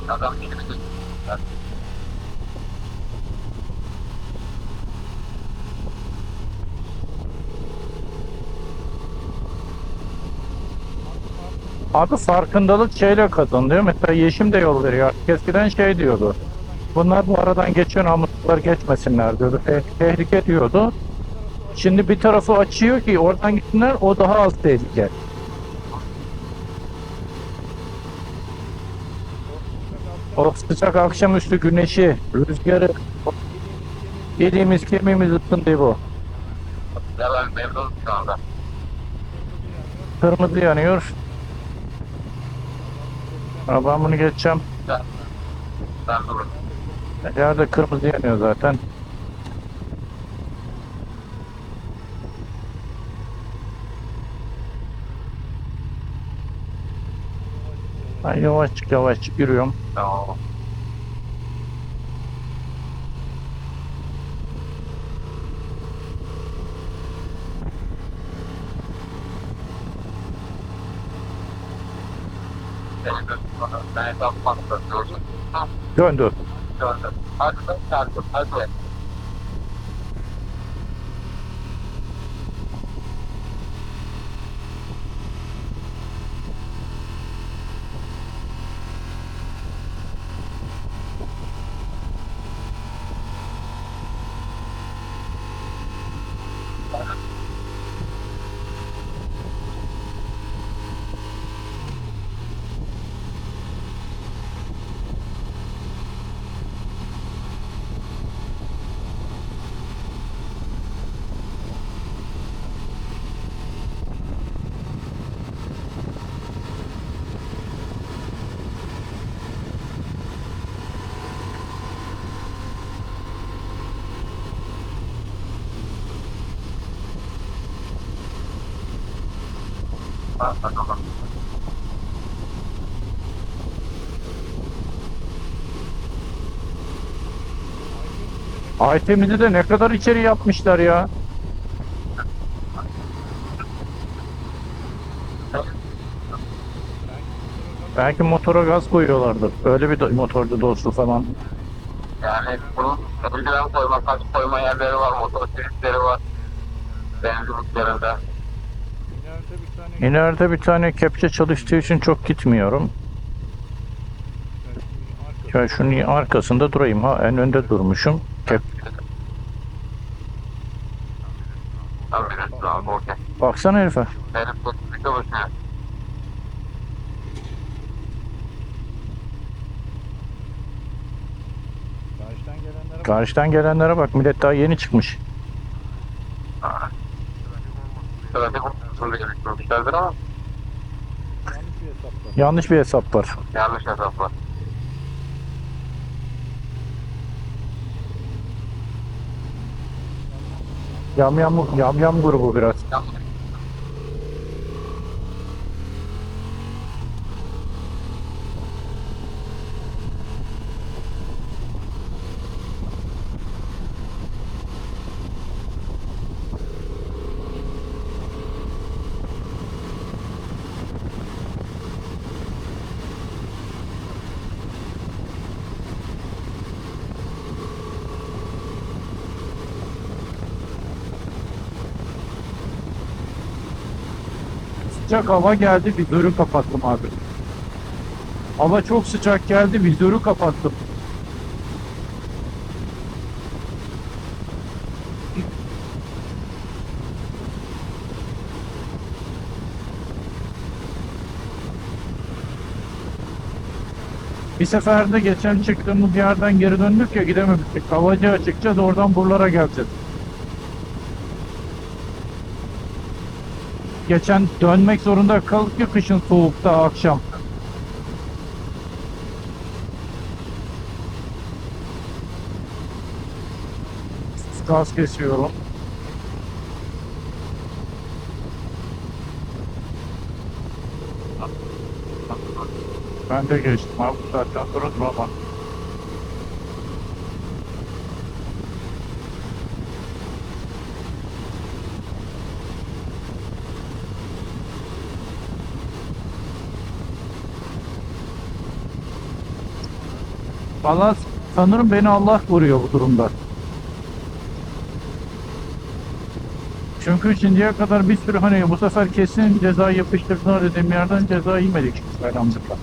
Adam şimdi Abi farkındalık şeyle kazanılıyor. Mesela Yeşim de yol veriyor. Eskiden şey diyordu. Bunlar bu aradan geçiyor namuslular geçmesinler diyordu. Tehlike diyordu. Şimdi bir tarafı açıyor ki oradan gitsinler o daha az tehlike. O sıcak akşamüstü güneşi, rüzgarı, yediğimiz kemiğimiz ısındı bu. ya ben memnunum şu anda. Kırmızı yanıyor. Ha, ben bunu geçeceğim. Ben durum. Yerde kırmızı yanıyor zaten. Ben yavaş yavaş yürüyorum. Tamam. Ben hesap bakıyorum. Gördün. Tamam. Döndü. Gördüm. Hadi ben çarptım. Hadi. Ha, tamam. Aytemini de ne kadar içeri yapmışlar ya. Belki motora gaz koyuyorlardır. Öyle bir motordu dostu falan. Yani bunun önceden koyma, kaç koyma yerleri var, motosikletleri var. Benzinliklerinde. İleride bir tane İleride bir tane kepçe çalıştığı için çok gitmiyorum. arkası Ya şunun arkasında durayım ha. En önde durmuşum. Tam bilirsin abi, okey. Baksana herife. Benim bu bir çalışıyor. karşıdan gelenlere bak. Karşıdan gelenlere bak. Millet daha yeni çıkmış. Trafik olmasın diye düşünmüşlerdir ama Yanlış bir hesapla. Yanlış bir hesap var. yanlış hesap var. Yam grubu biraz. Sıcak hava geldi, vizörü kapattım abi. Hava çok sıcak geldi, vizörü kapattım. Bir seferde geçen çıktığımız yerden geri döndük ya, gidememiştik. Havacığa çıkacağız, oradan buralara geleceğiz. Geçen dönmek zorunda kaldık ya kışın soğukta akşam. Gaz kesiyorum. Ben de geçtim abi, bu saatten sonra duramam. Valla sanırım beni Allah vuruyor bu durumda. Çünkü şimdiye kadar bir sürü hani bu sefer kesin ceza yapıştırdılar dediğim yerden ceza yemedik elhamdülillah.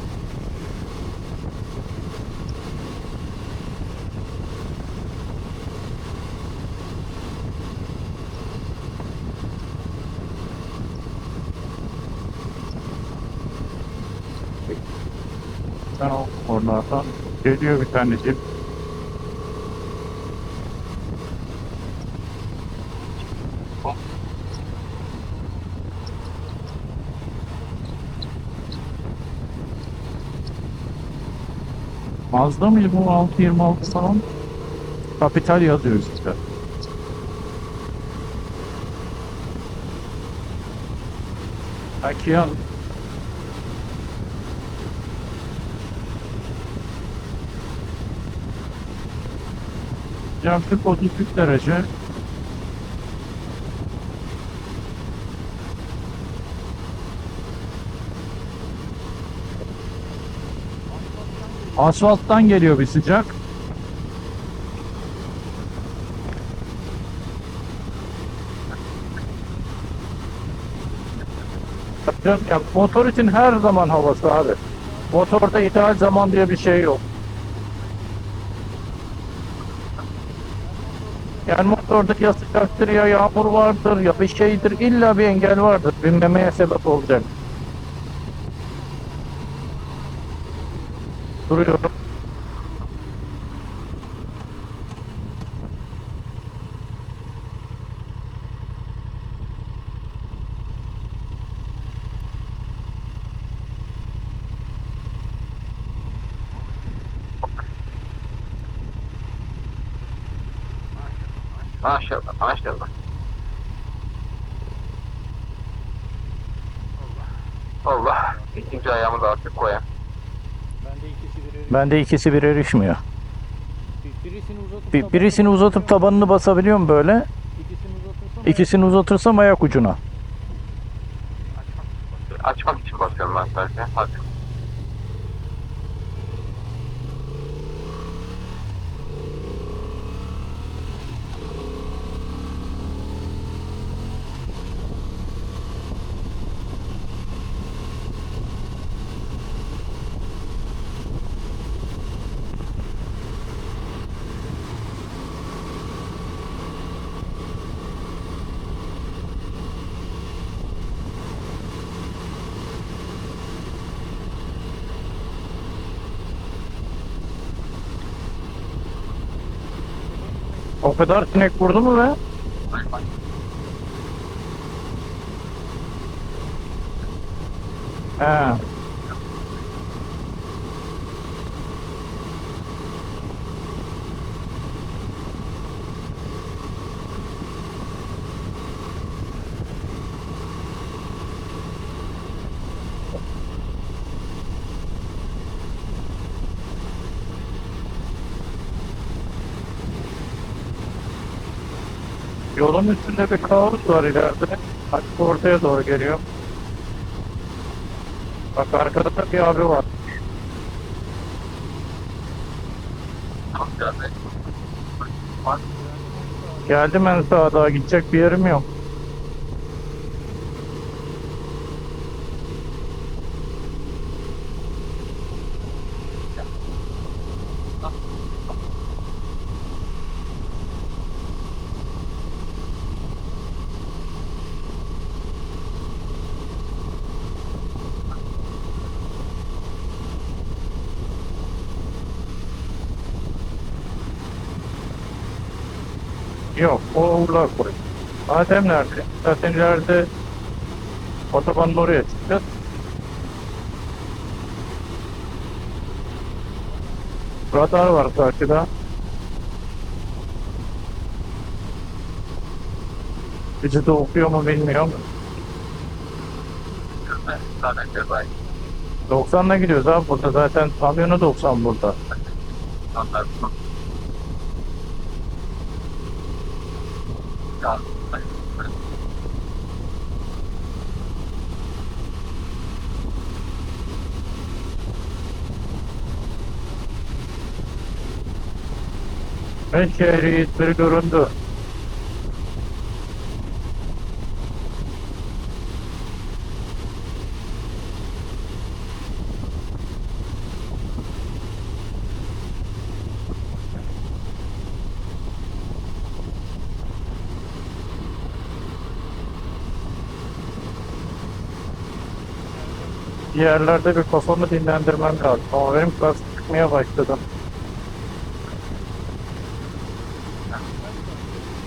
Ben oralardan geliyor bir tanesi. Mazda mı bu 626 falan? Kapital yazıyor işte. Kia yaklaşık 33 derece. Asfalttan geliyor bir sıcak. Ya, motor için her zaman havası abi. Motorda ideal zaman diye bir şey yok. Yani motorda ya sıcaktır ya yağmur vardır ya bir şeydir, illa bir engel vardır. Binmemeye sebep olacak. Duruyorum. Maşallah, maşallah. Bir ayağımı da artık koyayım. Bende ikisi bir erişmiyor. Bende ikisi bir erişmiyor. Birisini uzatıp Birisini uzatıp tabanını basabiliyorum böyle. ikisini uzatırsam İkisini uzatırsam ayak ucuna. Açmak için basıyorum ben sadece. Hadi. O kadar sinek vurdu mu be? He. Yolun üstünde bir kaos var ileride. Artık ortaya doğru geliyor. Bak arkada da bir abi var. Geldim en sağa, daha gidecek bir yerim yok. Yok, o uğurlar koy. Adem nerede? Zaten ileride otobanın oraya çıkacağız. Radar var karşıda. Bizi de okuyor mu bilmiyorum. Sadece bay. 90'la gidiyoruz abi burada, zaten kamyonu 90 burada. Anlarsın. Ya. Ben şehri İzmir göründü. Bir yerlerde bir kafamı dinlendirmem lazım. Ama benim kas çıkmaya başladı.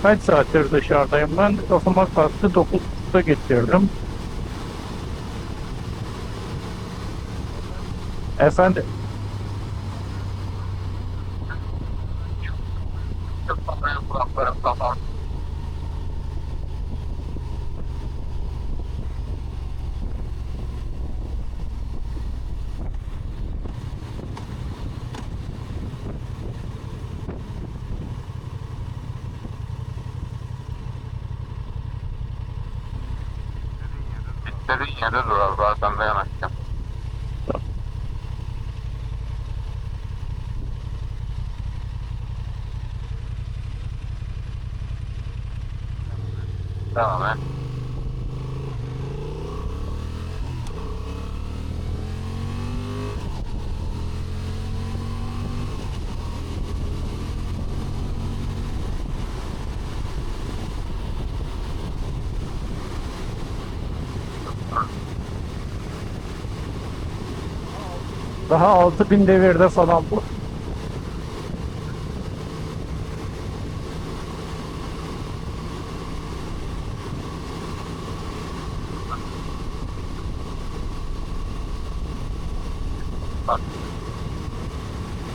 Kaç saattir dışarıdayım ben? Kafama kastı 9.30'da getirdim. Efendim, Kulaklarım tamam. İstediğin yerde durar zaten dayanacağım. Tamam he. daha 6000 devirde falan bu. Bak.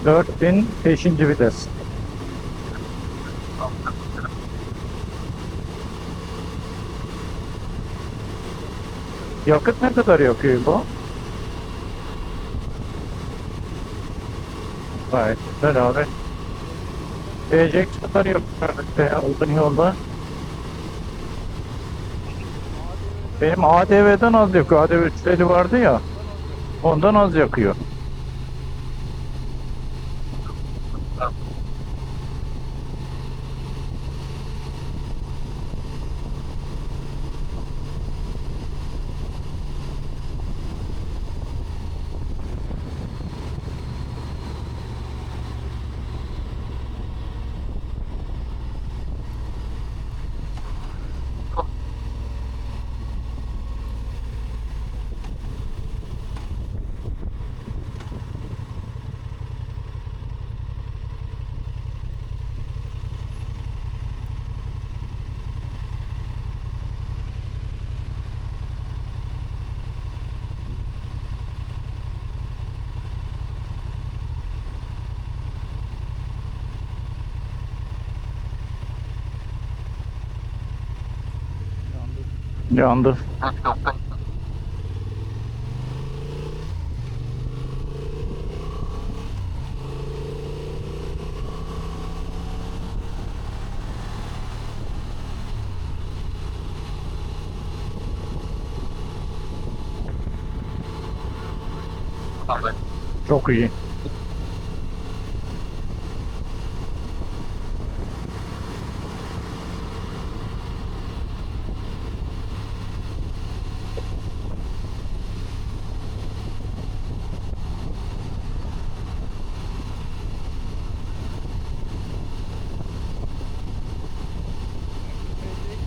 4000 5. vites. Yakıt ne kadar yakıyor bu? Gayet güzel abi. Gelecek kadar yapıyor uzun yolda. Benim ADV'den az yakıyor. ADV 350 vardı ya. Ondan az yakıyor. Yandı. Abi. Çok iyi.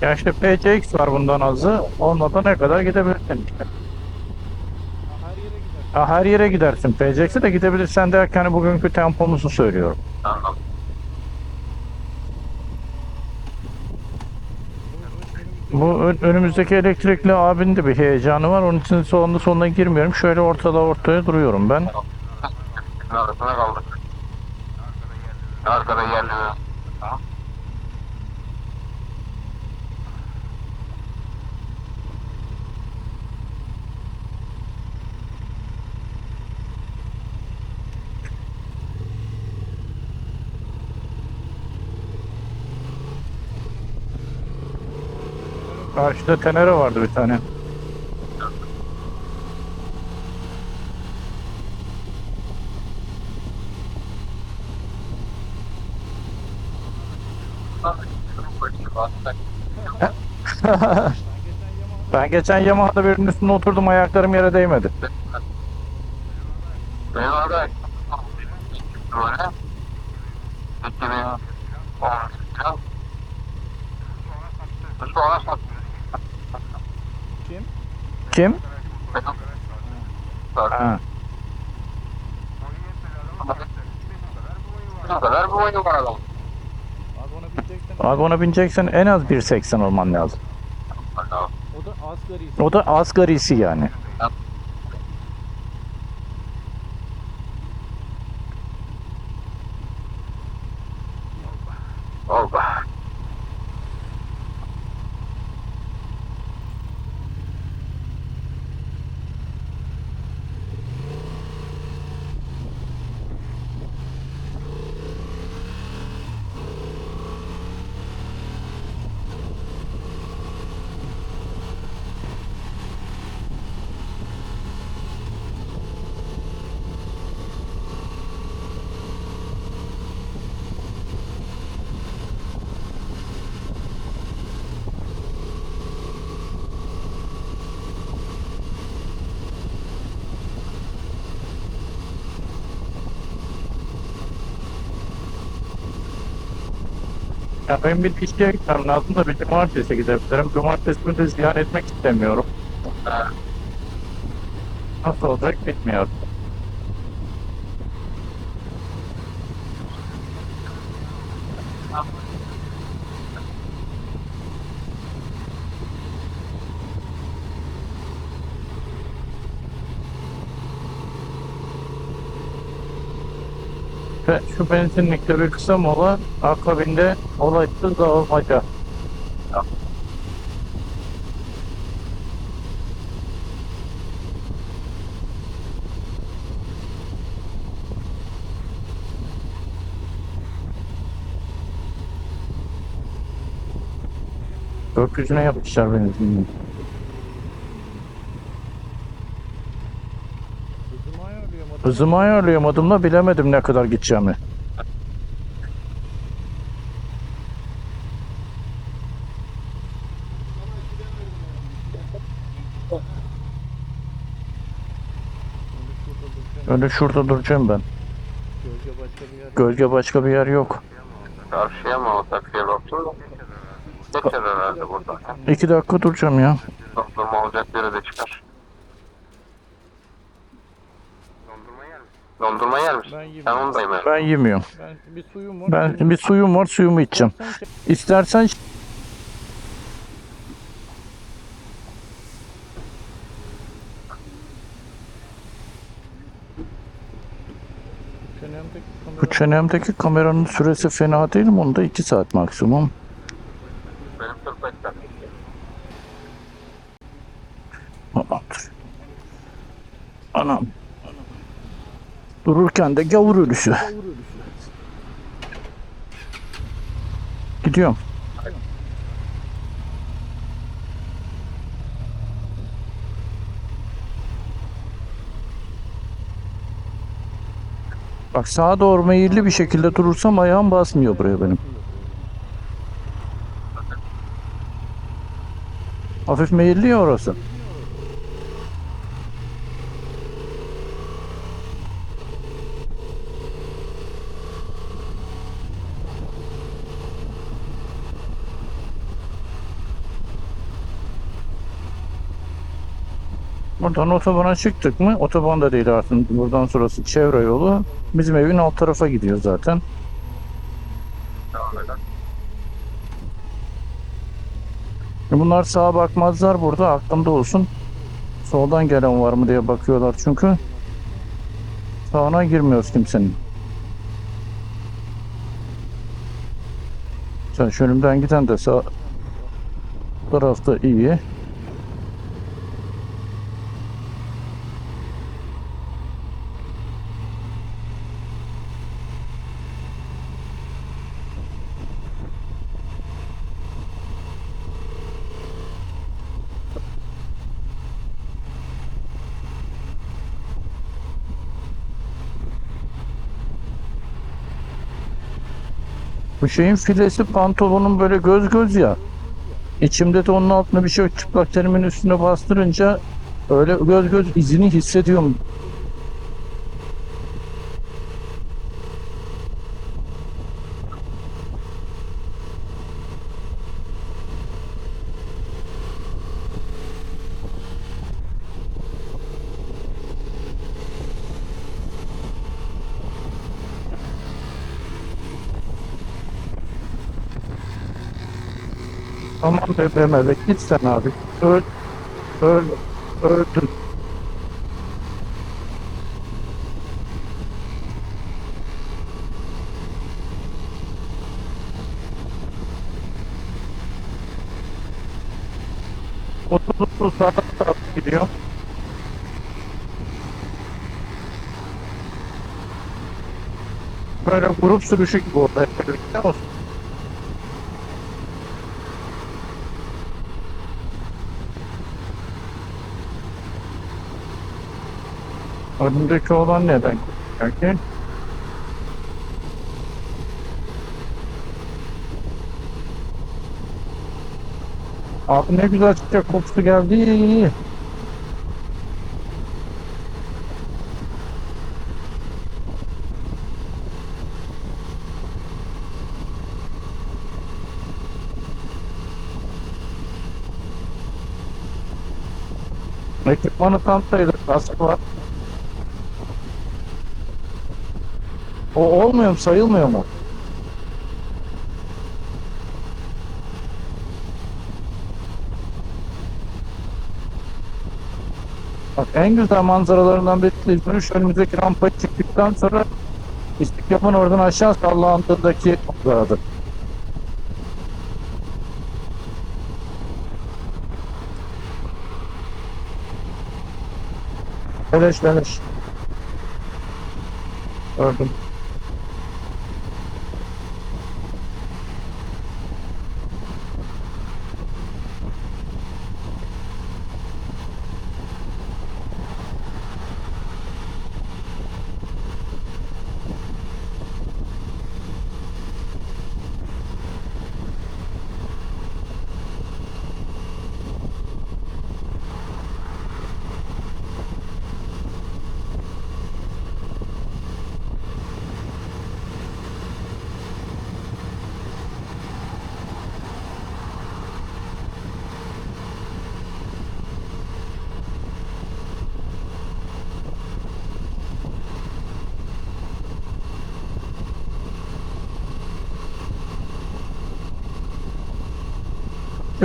Ya işte PCX var bundan azı. Olmadan ne kadar gidebilirsin işte. Her yere gider. Ha, her yere gidersin. PCX'e de gidebilirsen derken hani bugünkü tempomuzu söylüyorum. Tamam. Bu önümüzdeki elektrikli abinin de bir heyecanı var. Onun için sonuna girmiyorum. Şöyle ortaya duruyorum ben. Arasına kaldık. Arkada yerli. Tamam. Karşıda Tenere vardı bir tane. Ben geçen Yamaha'da birinin üstünde oturdum, ayaklarım yere değmedi. Benim orada böyle 2010 sonra sattım. Kim? Kim? Benim Ha. bu kadar bu oyunu var adam. Abi ona bineceksen Abi ona bineceksen en az 1.80 olman lazım. o da asgari. O da asgarisi yani. Oldu. Ya benim bir işe gitmem lazım da bir cumartesi gidebilirim. Cumartesi günü de ziyaret etmek istemiyorum. Nasıl olacak bilmiyorum. Ve şu benzinlikte bir kısa mola, akabinde olaysız dağılmaca. Gökyüzüne yapmışlar beni. Hızımı ayarlayamadım. Hızımı ayarlayamadım da bilemedim ne kadar gideceğimi. Öyle şurada duracağım. Öyle şurada duracağım ben. Gölge başka bir yer yok. Gölge başka bir yer yok. Karşıya mı alsak diye baktım da. Geçer herhalde burada. 2 dakika duracağım ya. Dondurma olacak yere de çıkar. Dondurma yer misin? Dondurma yer misin? Ben yemiyorum. Ben onu da yemem. Ben yemiyorum. Ben bir suyum var. Ben bir suyum var, suyumu içeceğim. İstersen Çenemdeki kamera. bu çenemdeki kameranın süresi fena değil mi? Onda 2 saat maksimum. Benim 45 dakika. Anamdır. Anam. Dururken de gavur ölüsü. Gidiyorum. Bak sağa doğru meyilli bir şekilde durursam ayağım basmıyor buraya benim. Hafif meyilli ya orası. Buradan otobana çıktık mı? Otoban da değil artık. Buradan sonrası çevre yolu. Bizim evin alt tarafa gidiyor zaten. Devam eder. Bunlar sağa bakmazlar burada. Aklımda olsun. Soldan gelen var mı diye bakıyorlar çünkü. Sağına girmiyoruz kimsenin. Sen şu önümden giden de sağ tarafta iyi. Bu şeyin filesi pantolonun böyle göz göz ya. İçimde de onun altına bir şey çıplak terimin üstüne bastırınca öyle göz göz izini hissediyorum. Aman be Mehmet git sen abi. Öl, öl, öldün. Otobüsü sağa tarafı gidiyor. Böyle grup sürüşü gibi oldu hep birlikte olsun. Önündeki olan neden? Peki. Abi ne güzel çiçek kokusu geldi. Ekipmanı tam sayılır. Kask var. O olmuyor mu? Sayılmıyor mu? Bak en güzel manzaralarından biri İzmir'in şu önümüzdeki rampayı çıktıktan sonra İstiklap'ın oradan aşağı sallandığındaki manzaradır. Beleş beleş. Gördüm.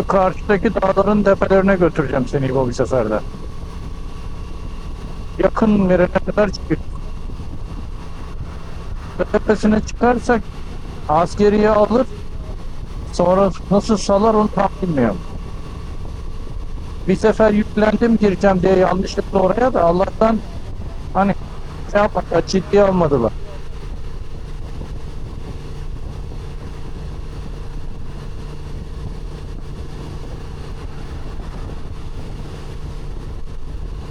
Şu karşıdaki dağların tepelerine götüreceğim seni İbo bir seferde. Yakın verene kadar çıkıyor. Tepesine çıkarsak askeriye alır. Sonra nasıl salar onu tam bilmiyorum. Bir sefer yüklendim gireceğim diye yanlışlıkla oraya da Allah'tan hani şey yapmadılar, ciddiye almadılar.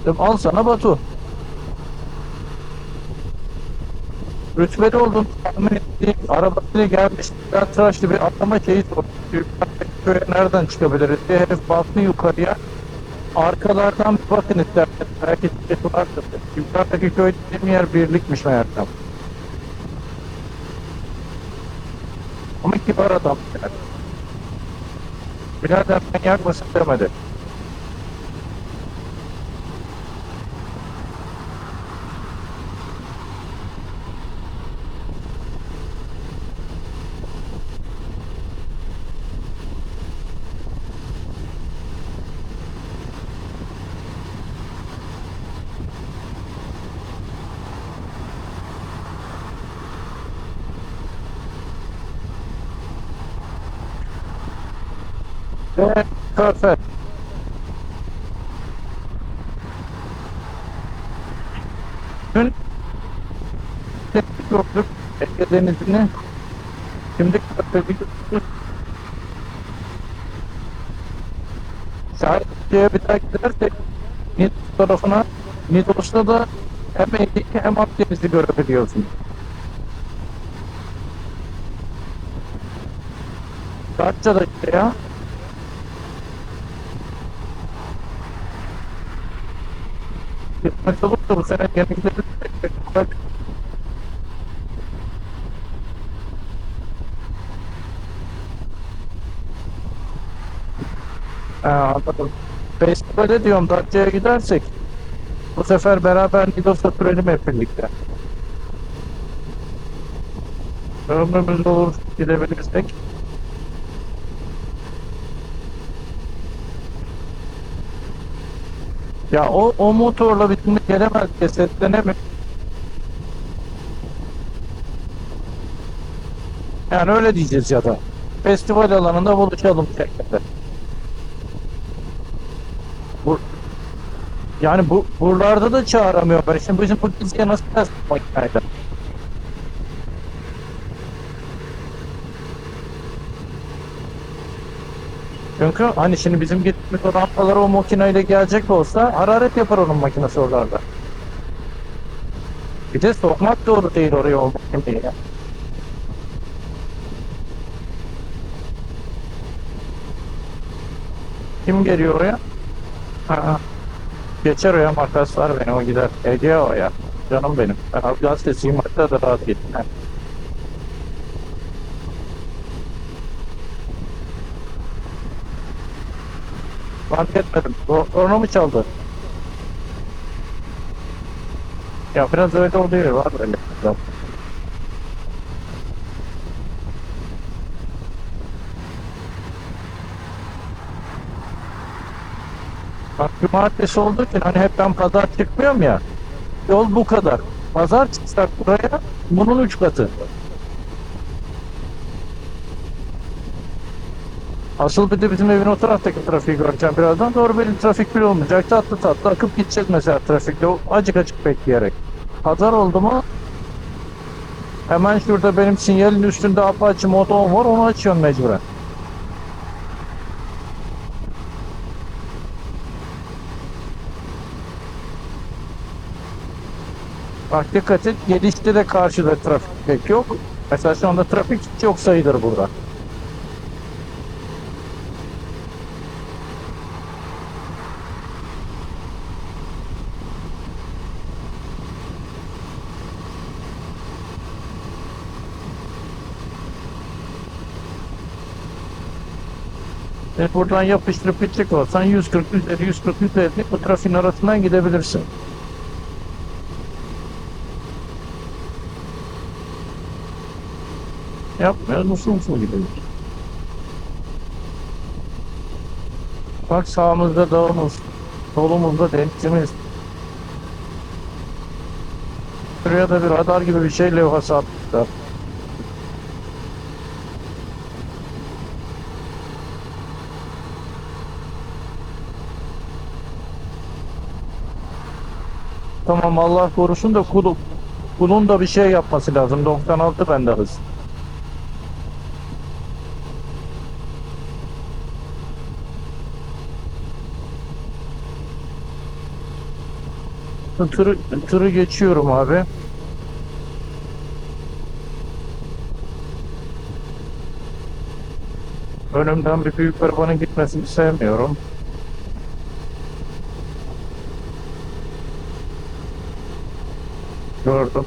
Dedim, al sana Batu. Rütbeli oldum tahmin ettiğim arabasıyla gelmiş. Ben tıraşlı bir atlama şeyi sordum. Yukarıdaki köye nereden çıkabiliriz diye herif baktı yukarıya. Arkalardan bir bakın isterseniz. Belki ticketi vardır. Yukarıdaki köy dediğim yer birlikmiş meğersem. Ama kibar adam. Yani. Birader sen yakmasın demedi. Ve Körfez. Dün gördük Ege Denizi'ni. Şimdi Körfez'i gördük. Şayet bir daha gidersek Nidos tarafına, Nidos'ta da hem Ege'yi hem Akdeniz'i görebiliyorsun. Datça'da işte ya. Gitmek olursa bu sene gene gideriz. Anladım. Festivale diyorum Datça'ya gidersek bu sefer beraber Nidos'a sürelim hep birlikte. Ömrümüz olur gidebilirsek. Ya o motorla bizimle gelemez cesetlenemiyor. Yani öyle diyeceğiz ya da. Festival alanında buluşalım tekrar. Bu, yani buralarda da çağıramıyor. Ben şimdi bizim bu diziye nasıl makineyle? Çünkü hani şimdi bizim gittiğimiz o rampalara o makineyle gelecek olsa hararet yapar onun makinesi oralarda. Bir de sokmak doğru değil oraya o makineyi. Kim geliyor oraya? Ha, geçer o ya, makas var benim, o gider. Ege o ya. Canım benim. Ben abi gazetesiyim, hatta da rahat gittim. Fark etmedim. Onu mu çaldı? Ya biraz öyle oluyor, var böyle. Bak cumartesi olduğu için hani hep ben pazar çıkmıyorum ya. Yol bu kadar. Pazar çıksak buraya bunun 3 katı. Asıl bir de bizim evin o taraftaki trafiği göreceğim birazdan. Doğru benim trafik bile olmayacak. Tatlı tatlı akıp gideceğiz mesela trafikte. Acık acık bekleyerek. Pazar oldu mu hemen şurada benim sinyalin üstünde Apache motor var. Onu açıyorum mecburen. Bak dikkat et. Gelişte de karşıda trafik pek yok. Mesela şu anda trafik hiç yok sayıdır burada. Buradan yapıştırıp gidecek olsan 140, 150, 140, 150 bu trafiğin arasından gidebilirsin. Yapmıyoruz, usul usul gidiyoruz. Bak sağımızda dağımız, solumuzda denizimiz. Şuraya da bir radar gibi bir şey levhası atmışlar. Tamam Allah korusun da kulun da bir şey yapması lazım. 96 bende hız. Tırı geçiyorum abi. Önümden bir büyük arabanın gitmesini sevmiyorum. Gördüm.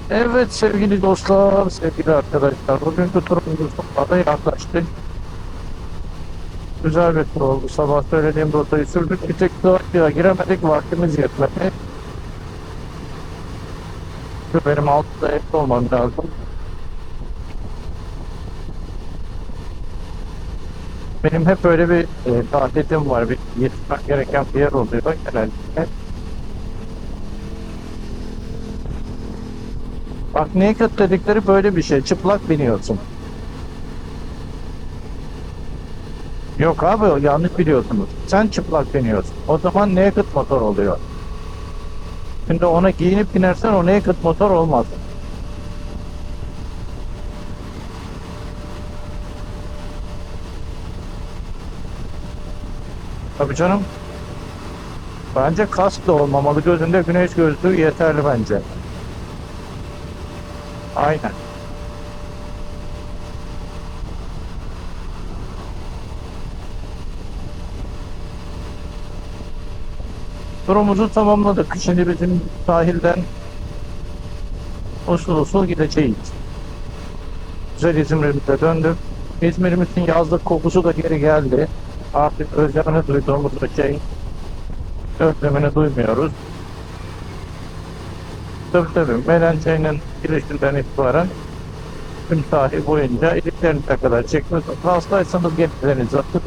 Evet sevgili dostlar, sevgili arkadaşlar. Bugünkü turumuzun sonuna yaklaştık. Güzel bir tur oldu. Sabah söylediğim rotayı sürdük. Bir tek Trakya'ya giremedik. Vaktimiz yetmedi. Benim 6'da evde olmam lazım. Benim hep öyle bir taahhütüm var. Bir yetişmem gereken bir yer oluyor genellikle. Bak naked dedikleri böyle bir şey. Çıplak biniyorsun. Yok abi yanlış biliyorsunuz. Sen çıplak biniyorsun. O zaman naked motor oluyor. Şimdi ona giyinip binersen o naked motor olmaz. Tabii canım. Bence kask da olmamalı. Gözünde güneş gözlüğü yeterli bence. Aynen. Turumuzu tamamladık. Şimdi bizim sahilden usul usul gideceğiz. Güzel İzmir'imize döndük. İzmir'imizin yazlık kokusu da geri geldi. Artık özlemini duyduğumuz bir şey. Özlemini duymuyoruz. Tabii Melence'nin girişinden itibaren tüm sahil boyunca iliklerinize kadar çekmiyorsunuz. Hastaysanız getilerinizi atın.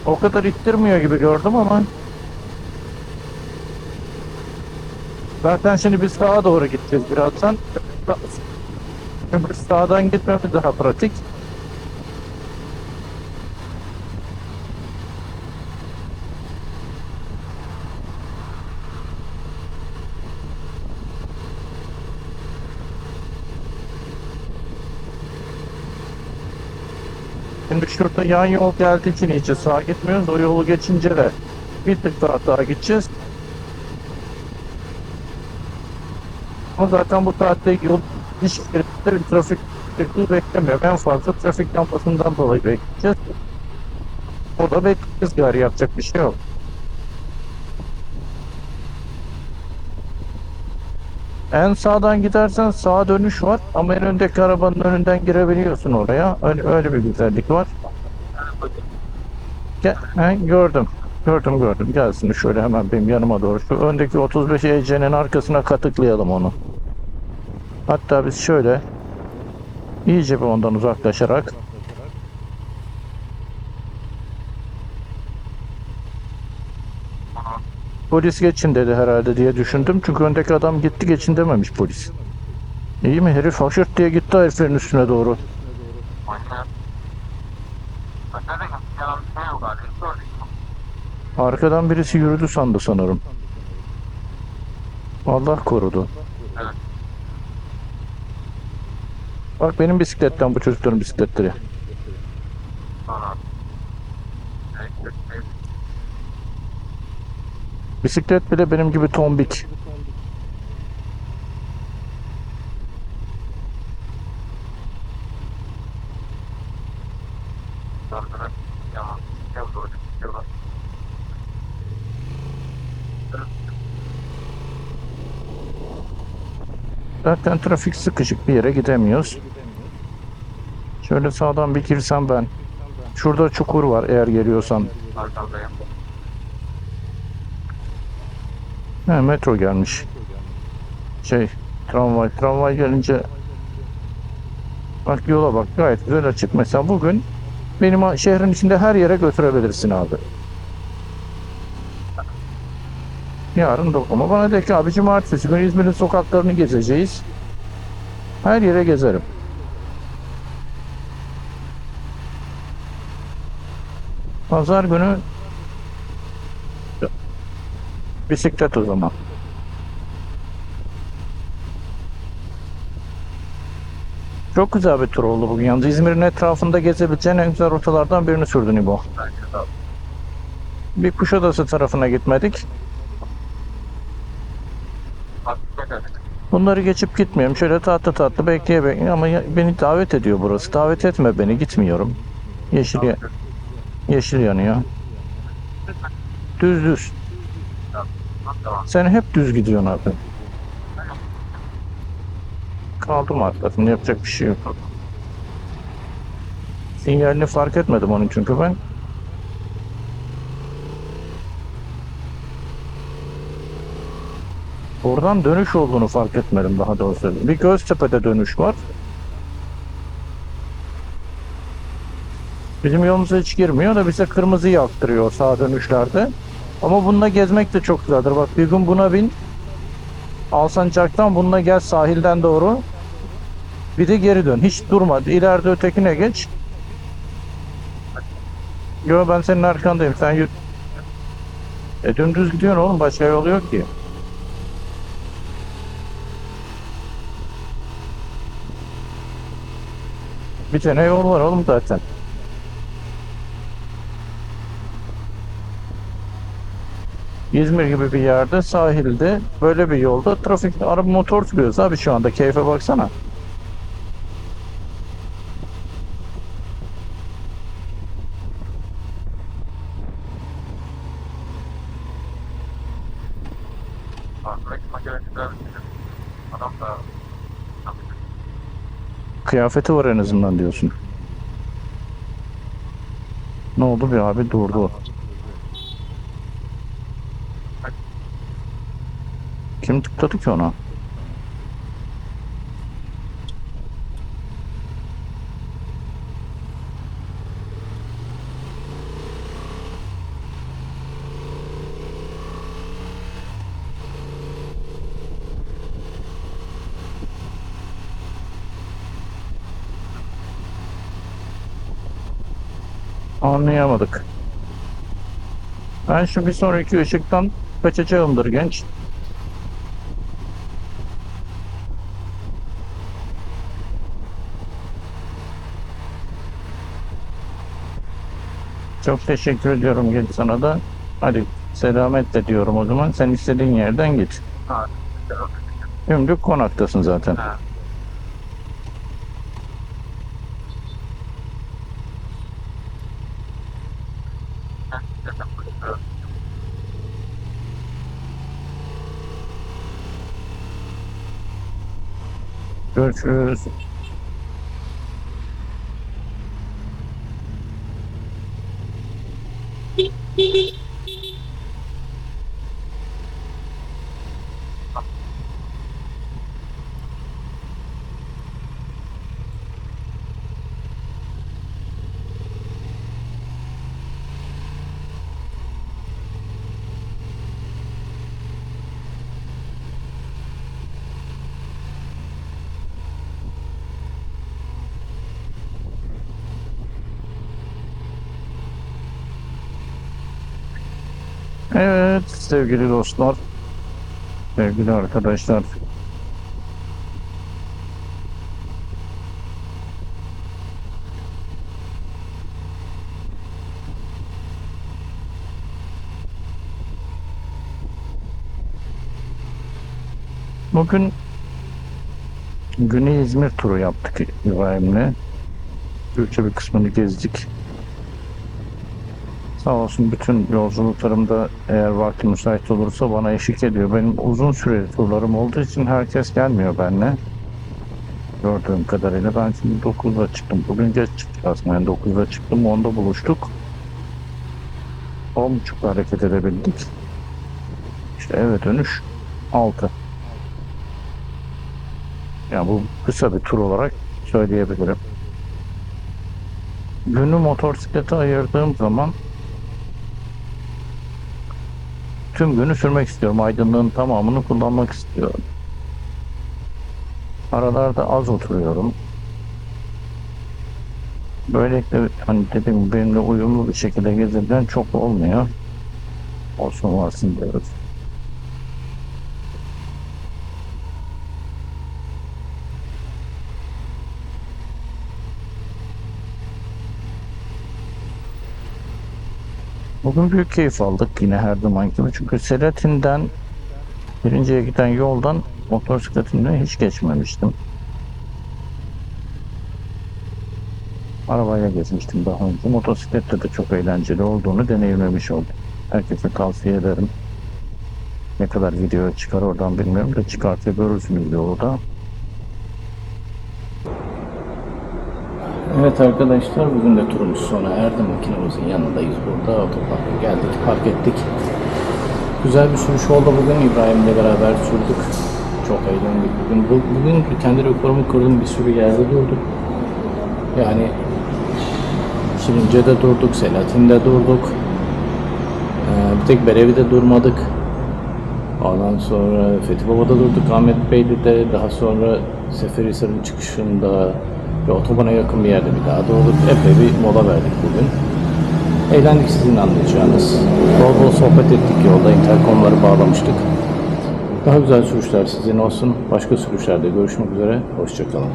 O kadar ittirmiyor gibi gördüm ama zaten şimdi biz sağa doğru gideceğiz birazdan. Çünkü sağdan gitmemiz daha pratik. Şimdi şurada yan yol geldiği için iyice sağa gitmiyoruz. O yolu geçince de bir tık daha gideceğiz. Ama zaten bu saatte yol hiç şeritte bir trafik beklemiyor. En fazla trafik lambasından dolayı bekleyeceğiz. O da bekleyeceğiz gari yapacak bir şey yok. En sağdan gidersen sağa dönüş var ama en öndeki arabanın önünden girebiliyorsun oraya. Öyle bir güzellik var. Gördüm. Gördüm. Gelsin şöyle hemen benim yanıma doğru. Şu öndeki 35 EC'nin arkasına katıklayalım onu. Hatta biz şöyle iyice bir ondan uzaklaşarak polis geçin dedi herhalde diye düşündüm. Çünkü öndeki adam gitti geçin dememiş polis. İyi mi herif haşırt diye gitti heriflerin üstüne doğru. Arkadan birisi yürüdü sandı sanırım. Allah korudu. Bak benim bisikletten bu çocukların bisikletleri. Bisiklet bile benim gibi tombik. Zaten trafik sıkışık, bir yere gidemiyoruz. Şöyle sağdan bir girsem ben. Şurada çukur var eğer geliyorsan. Arkandayım. He, metro gelmiş. Tramvay. Tramvay gelince bak yola bak, gayet güzel açık. Mesela bugün benim şehrin içinde her yere götürebilirsin abi. Yarın dokuma. Bana de ki abi cumartesi günü İzmir'in sokaklarını gezeceğiz. Her yere gezerim. Pazar günü bisiklet o zaman. Çok güzel bir tur oldu bugün. Yalnız İzmir'in etrafında gezebileceğin en güzel rotalardan birini sürdün İbo. Bence de. Bir Kuşadası tarafına gitmedik. Hakikaten. Bunları geçip gitmiyorum. Şöyle tatlı tatlı bekleye ama beni davet ediyor burası. Davet etme beni, gitmiyorum. Yeşil yanıyor. Düz. Tamam. Sen hep düz gidiyorsun abi. Kaldım atladım. Yapacak bir şey yok. Sinyalini fark etmedim onun çünkü ben. Oradan dönüş olduğunu fark etmedim daha doğrusu. Bir Göztepe'de dönüş var. Bizim yolumuza hiç girmiyor da bize kırmızı yaktırıyor sağ dönüşlerde. Ama bununla gezmek de çok güzeldir. Bak bir gün buna bin. Alsancak'tan bununla gel sahilden doğru. Bir de geri dön. Hiç durma. İleride ötekine geç. Yo, ben senin arkandayım. Sen yürü. Dümdüz gidiyorsun oğlum. Başka yol yok ki. Bir tane yol var oğlum zaten. İzmir gibi bir yerde sahilde böyle bir yolda trafik araba motor sürüyoruz abi şu anda. Keyfe baksana. Arkadaki makine güzel bir şey. Adam da Kıyafeti var en azından diyorsun. Ne oldu bir abi durdu. Kim tıkladı ki ona? Anlayamadık. Ben şu bir sonraki ışıktan kaçacağımdır genç. Çok teşekkür ediyorum genç sana da. Hadi selametle diyorum o zaman. Sen istediğin yerden git. ha, Şimdi konaktasın zaten. ha. Görüşürüz. Evet sevgili dostlar, sevgili arkadaşlar. Bugün Güney İzmir turu yaptık İbrahim'le. Gülçe bir kısmını gezdik. Sağ olsun bütün yolculuklarımda eğer vakti müsait olursa bana eşlik ediyor. Benim uzun süreli turlarım olduğu için herkes gelmiyor benimle. Gördüğüm kadarıyla ben şimdi 9'da çıktım. Bugün geç çıktık aslında. Yani 9'da çıktım, 10'da buluştuk. 10.30'da hareket edebildik. İşte eve dönüş 6. Yani bu kısa bir tur olarak söyleyebilirim. Günü motosiklete ayırdığım zaman tüm günü sürmek istiyorum. Aydınlığın tamamını kullanmak istiyorum. Aralarda az oturuyorum. Böylelikle hani dediğim gibi benimle uyumlu bir şekilde gezirken çok olmuyor. Olsun varsın diyoruz. Bugün büyük keyif aldık yine her zaman gibi. Çünkü Selahattin'den birinciye giden yoldan motosikletimle hiç geçmemiştim. Arabayla gezmiştim daha önce. Motosiklette de çok eğlenceli olduğunu deneyimlemiş oldum. Herkese tavsiye ederim. Ne kadar video çıkar oradan bilmiyorum da çıkarsa görürsünüz yolda. Evet arkadaşlar, bugün de turumuz sona erdi. Makinemizin yanındayız burada. Otoparka geldik, park ettik. Güzel bir sürüş oldu bugün. İbrahim'le beraber sürdük. Çok eğlendik bugün. Bugün kendi rekorumu kırdım, bir sürü yerde durduk. Yani Şirince'de durduk, Selahattin'de durduk. Bir tek Berevi'de durmadık. Ondan sonra Fethi Baba'da durduk, Ahmet Beyli'de, daha sonra Seferihisar'ın çıkışında ve otobana yakın bir yerde bir daha durduk. Epey bir mola verdik bugün. Eğlendik sizin anlayacağınız. Bol bol sohbet ettik yolda, interkomları bağlamıştık. Daha güzel sürüşler sizin olsun. Başka sürüşlerde görüşmek üzere. Hoşça kalın.